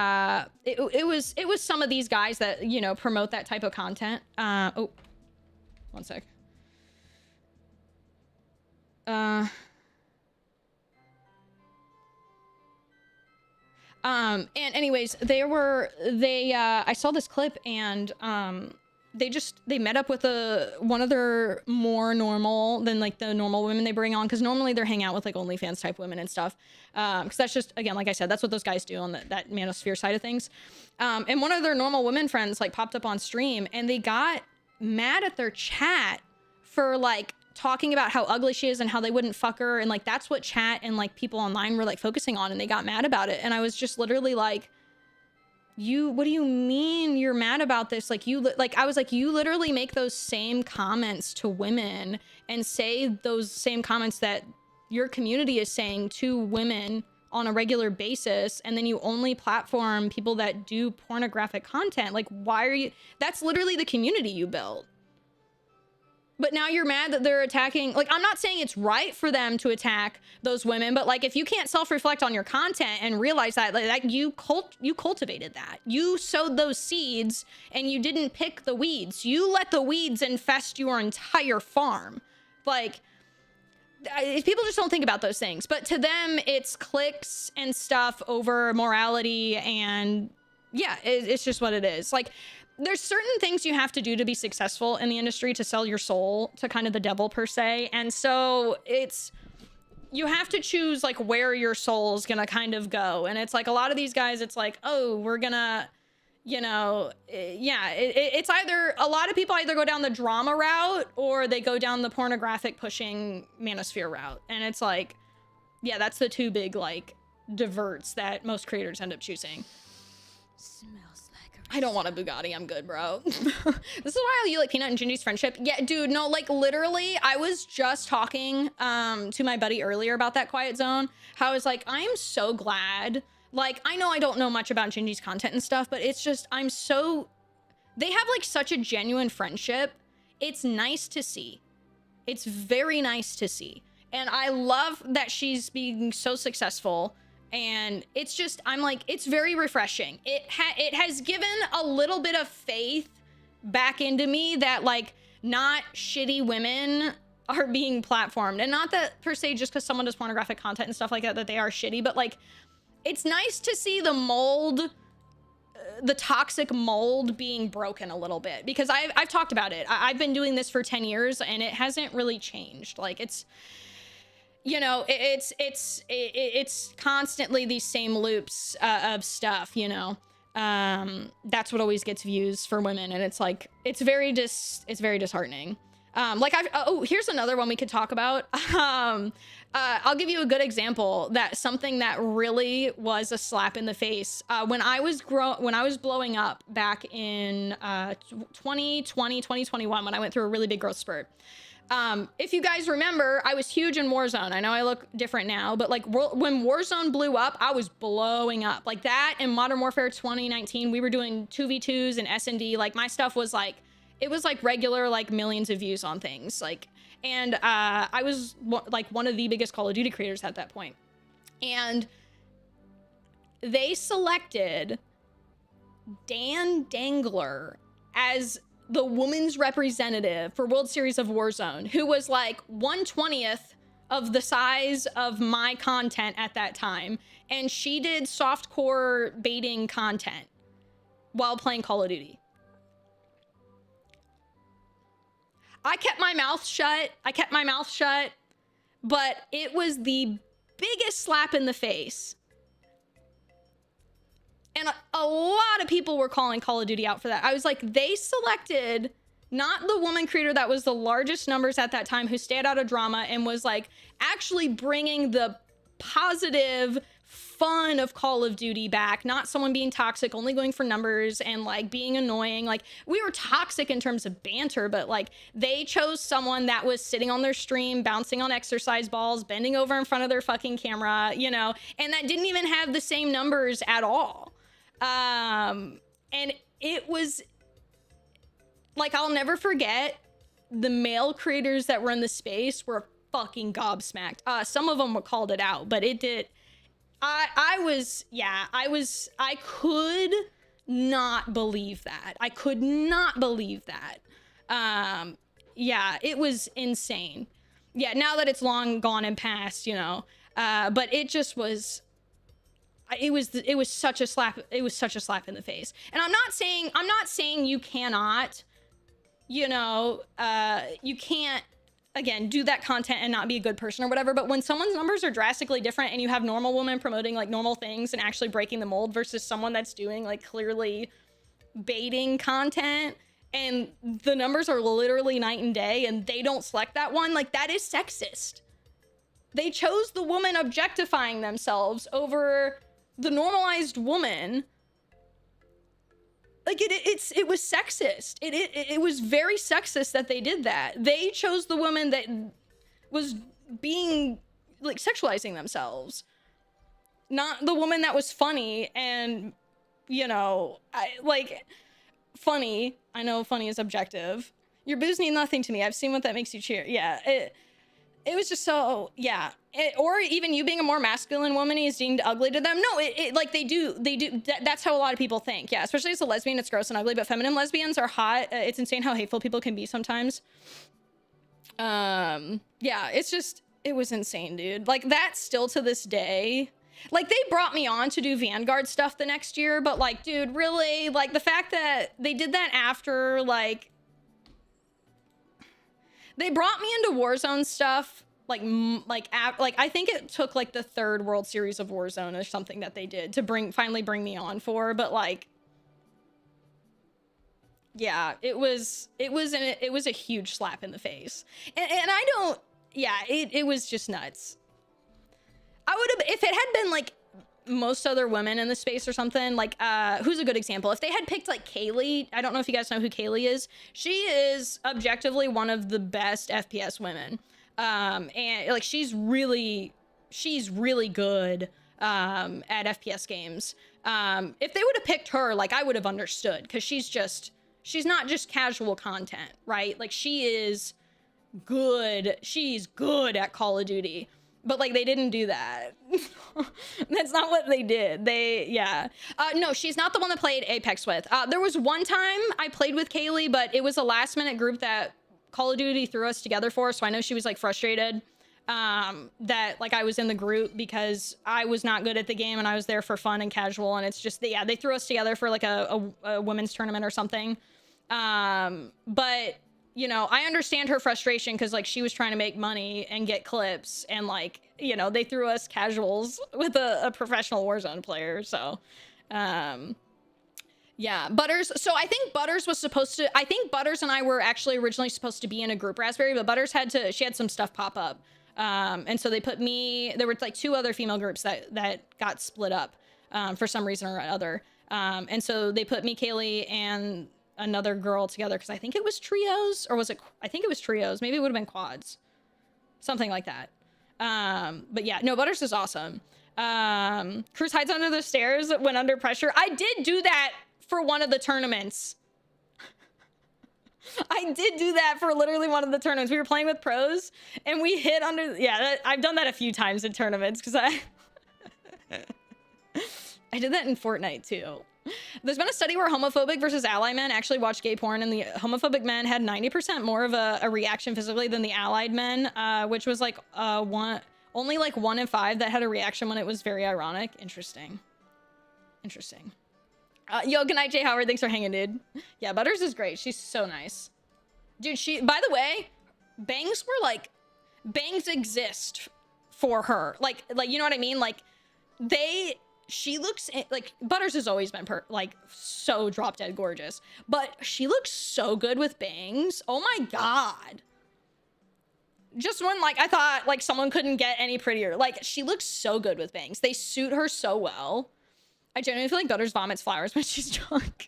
it was some of these guys that, you know, promote that type of content. Oh, one sec. And anyways, I saw this clip, and they met up with one of their more normal than like the normal women they bring on, because normally they're hanging out with like OnlyFans type women and stuff, because that's just, again, like I said, that's what those guys do on that manosphere side of things. And one of their normal women friends like popped up on stream, and they got mad at their chat for like talking about how ugly she is and how they wouldn't fuck her, and like that's what chat and like people online were like focusing on, and they got mad about it. And I was just literally like, what do you mean you're mad about this? Like, I was like, you literally make those same comments to women and say those same comments that your community is saying to women on a regular basis, and then you only platform people that do pornographic content. Like, why are you? That's literally the community you built. But now you're mad that they're attacking. Like, I'm not saying it's right for them to attack those women, but like, if you can't self-reflect on your content and realize that, like, that you cultivated that, you sowed those seeds, and you didn't pick the weeds. You let the weeds infest your entire farm. Like, people just don't think about those things. But to them, it's clicks and stuff over morality, and yeah, it's just what it is. Like, there's certain things you have to do to be successful in the industry, to sell your soul to kind of the devil per se. And so you have to choose like where your soul's gonna kind of go. And it's like a lot of these guys, it's like, oh, we're gonna, you know, yeah, it's either, a lot of people either go down the drama route or they go down the pornographic pushing manosphere route. And it's like, yeah, that's the two big like diverts that most creators end up choosing. I don't want a Bugatti. I'm good, bro. This is why you like Peanut and Gingy's friendship. Yeah, dude, no, like literally, I was just talking to my buddy earlier about that quiet zone. How I was like, I'm so glad. Like, I know I don't know much about Gingy's content and stuff, but it's just, they have like such a genuine friendship. It's nice to see. It's very nice to see. And I love that she's being so successful. And it's just, I'm like, it's very refreshing. It has given a little bit of faith back into me that like not shitty women are being platformed. And not that per se just because someone does pornographic content and stuff like that they are shitty, but like it's nice to see the mold, the toxic mold being broken a little bit, because I've talked about it. I've been doing this for 10 years and it hasn't really changed. Like it's, you know, it's constantly these same loops of stuff, you know. That's what always gets views for women, and it's like it's very disheartening. Like here's another one we could talk about. I'll give you a good example that something that really was a slap in the face. When I was blowing up back in 2021, when I went through a really big growth spurt. If you guys remember, I was huge in Warzone. I know I look different now, but like when Warzone blew up, I was blowing up like that. In Modern Warfare 2019, we were doing 2v2s and S&D. Like my stuff was like, it was like regular, like millions of views on things. Like, and I was like one of the biggest Call of Duty creators at that point. And they selected Dan Dangler as the woman's representative for World Series of Warzone, who was like 1/20th of the size of my content at that time. And she did softcore baiting content while playing Call of Duty. I kept my mouth shut, but it was the biggest slap in the face. And a lot of people were calling Call of Duty out for that. I was like, they selected not the woman creator that was the largest numbers at that time, who stayed out of drama and was like actually bringing the positive fun of Call of Duty back, not someone being toxic, only going for numbers and like being annoying. Like we were toxic in terms of banter, but like they chose someone that was sitting on their stream, bouncing on exercise balls, bending over in front of their fucking camera, you know, and that didn't even have the same numbers at all. And it was like, I'll never forget the male creators that were in the space were fucking gobsmacked. Some of them were called it out, but it did. I could not believe that. I could not believe that. Yeah, it was insane. Yeah, now that it's long gone and past, you know, but it just was, it was such a slap. It was such a slap in the face. And I'm not saying you cannot, you know, you can't, again, do that content and not be a good person or whatever. But when someone's numbers are drastically different and you have normal women promoting like normal things and actually breaking the mold versus someone that's doing like clearly baiting content and the numbers are literally night and day and they don't select that one, like that is sexist. They chose the woman objectifying themselves over the normalized woman. Like it was sexist. It was very sexist that they did that. They chose the woman that was being like sexualizing themselves, not the woman that was funny and, you know, funny. I know funny is objective. Your boobs mean nothing to me. I've seen what that makes you cheer. Yeah, it was just so, yeah. Or even you being a more masculine woman is deemed ugly to them. No, like they do. That's how a lot of people think. Yeah, especially as a lesbian, it's gross and ugly, but feminine lesbians are hot. It's insane how hateful people can be sometimes. Yeah, it's just, it was insane, dude. Like that still to this day. Like they brought me on to do Vanguard stuff the next year, but like, dude, really? Like the fact that they did that after, like, they brought me into Warzone stuff, like I think it took like the 3rd World Series of Warzone or something that they did to finally bring me on for, but like, yeah, it was a huge slap in the face, and I don't, yeah, it was just nuts. I would have, if it had been like most other women in the space or something, like who's a good example, if they had picked like Kaylee, I don't know if you guys know who Kaylee is. She is objectively one of the best FPS women, and like she's really good at FPS games. If they would have picked her, like I would have understood, because she's not just casual content, right? Like she is good, she's good at Call of Duty. But like they didn't do that. That's not what they did. No, she's not the one that played Apex with. There was one time I played with Kaylee, but it was a last minute group that Call of Duty threw us together for. So I know she was like frustrated that like I was in the group because I was not good at the game and I was there for fun and casual. And it's just, yeah, they threw us together for like a women's tournament or something. But you know, I understand her frustration because like she was trying to make money and get clips and like, you know, they threw us casuals with a professional Warzone player. So, yeah, Butters. So I think Butters was supposed to, I think Butters and I were actually originally supposed to be in a group Raspberry, but Butters she had some stuff pop up. And so they put me, there were like 2 other female groups that got split up, for some reason or other. And so they put me, Kaylee, and another girl together because I think it was trios, or was it, I think it was trios, maybe it would have been quads, something like that. But yeah, no, Butters is awesome. Cruz hides under the stairs when under pressure. I did do that for one of the tournaments. I did do that for literally one of the tournaments. We were playing with pros and we hid under, yeah, I've done that a few times in tournaments because I did that in Fortnite too. There's been a study where homophobic versus ally men actually watch gay porn, and the homophobic men had 90% more of a reaction physically than the allied men, which was like only like 1 in 5 that had a reaction when it was very ironic. Interesting. Yo, good night, Jay Howard. Thanks for hanging, dude. Yeah, Butters is great. She's so nice. Dude, by the way, bangs exist for her. Like, you know what I mean? Like, she looks like Butters has always been like so drop dead gorgeous, but she looks so good with bangs. Oh my God. Just when like I thought like someone couldn't get any prettier. Like she looks so good with bangs. They suit her so well. I genuinely feel like Butters vomits flowers when she's drunk.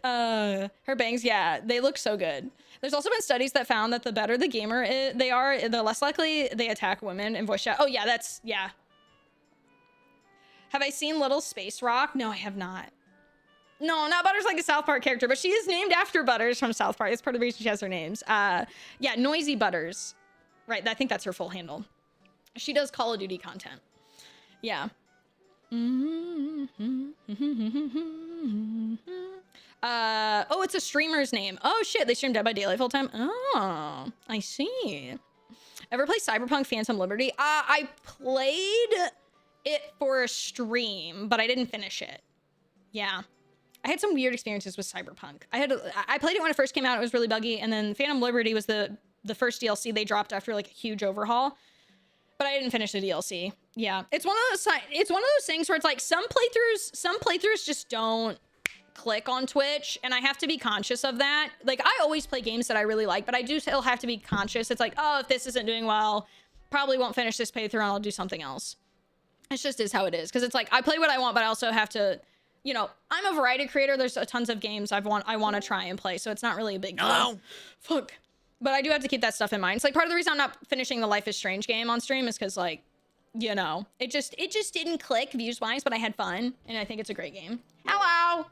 Her bangs, yeah, they look so good. There's also been studies that found that the better the gamer they are, the less likely they attack women in voice chat. Oh yeah, yeah. Have I seen Little Space Rock? No, I have not. No, not Butters like a South Park character, but she is named after Butters from South Park. It's part of the reason she has her names. Yeah, Noisy Butters. Right, I think that's her full handle. She does Call of Duty content. Yeah. Oh, it's a streamer's name. Oh shit, they stream Dead by Daylight full time. Oh, I see. Ever play Cyberpunk Phantom Liberty? I played it for a stream, but I didn't finish it. Yeah. I had some weird experiences with Cyberpunk. I played it when it first came out. It was really buggy. And then Phantom Liberty was the first DLC they dropped after like a huge overhaul. But I didn't finish the DLC. Yeah. It's one of those things where it's like some playthroughs just don't click on Twitch, and I have to be conscious of that. Like I always play games that I really like, but I do still have to be conscious. It's like, oh, if this isn't doing well, probably won't finish this playthrough and I'll do something else. It just is how it is. Because it's like, I play what I want, but I also have to, you know, I'm a variety creator. There's tons of games I want to try and play. So it's not really a big deal. Hello? Fuck. But I do have to keep that stuff in mind. It's like part of the reason I'm not finishing the Life is Strange game on stream is because like, you know, it just didn't click views wise, but I had fun. And I think it's a great game. Hello.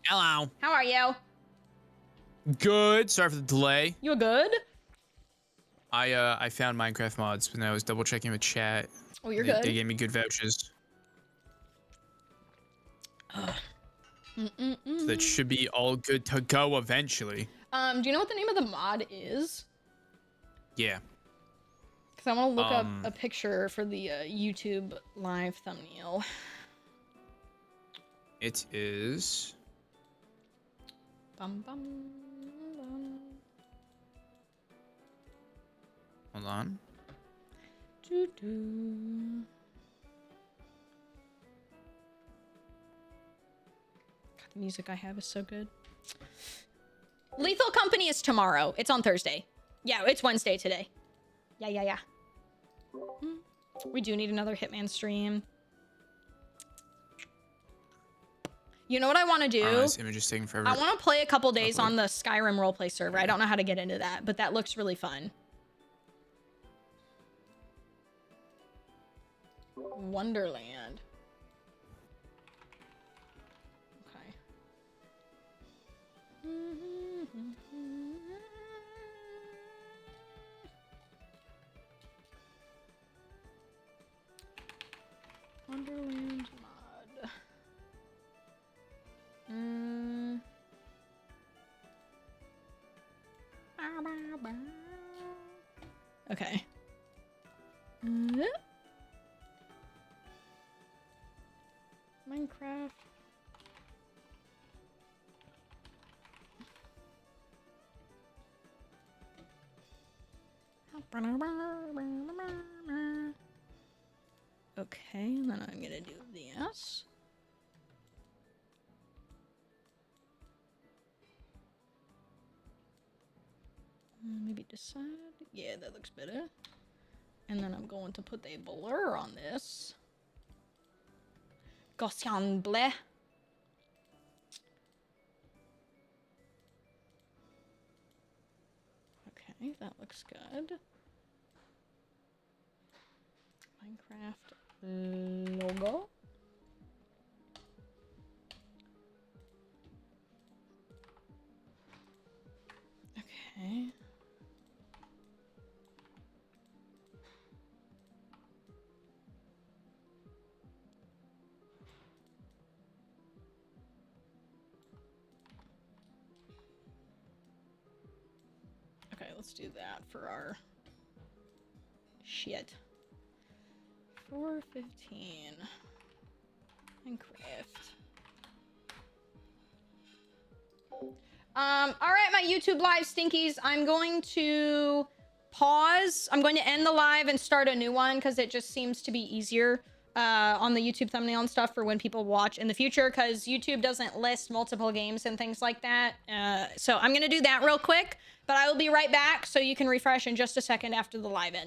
Hello. How are you? Good. Sorry for the delay. You good? I found Minecraft mods when I was double checking with chat. Oh, you're good. They gave me good vouchers. So that should be all good to go eventually. Do you know what the name of the mod is? Yeah. Because I want to look up a picture for the YouTube live thumbnail. It is. Bum, bum, bum. Hold on. Doo -doo. God, the music I have is so good. Lethal Company is tomorrow. It's on Thursday. Yeah, it's Wednesday today. Yeah. We do need another Hitman stream. You know what I want to do? This image is taking forever. I want to play a couple days on the Skyrim roleplay server. I don't know how to get into that, but that looks really fun. Wonderland. Okay. Okay. Minecraft. Okay, and then I'm gonna do this. Maybe decide. Yeah, that looks better. And then I'm going to put a blur on this. Gaussian bleh. Okay, that looks good. Minecraft logo. Okay. Okay, let's do that for our shit. 415. Minecraft. All right, my YouTube live stinkies. I'm going to pause. I'm going to end the live and start a new one because it just seems to be easier on the YouTube thumbnail and stuff for when people watch in the future, because YouTube doesn't list multiple games and things like that. So I'm going to do that real quick, but I will be right back so you can refresh in just a second after the live end.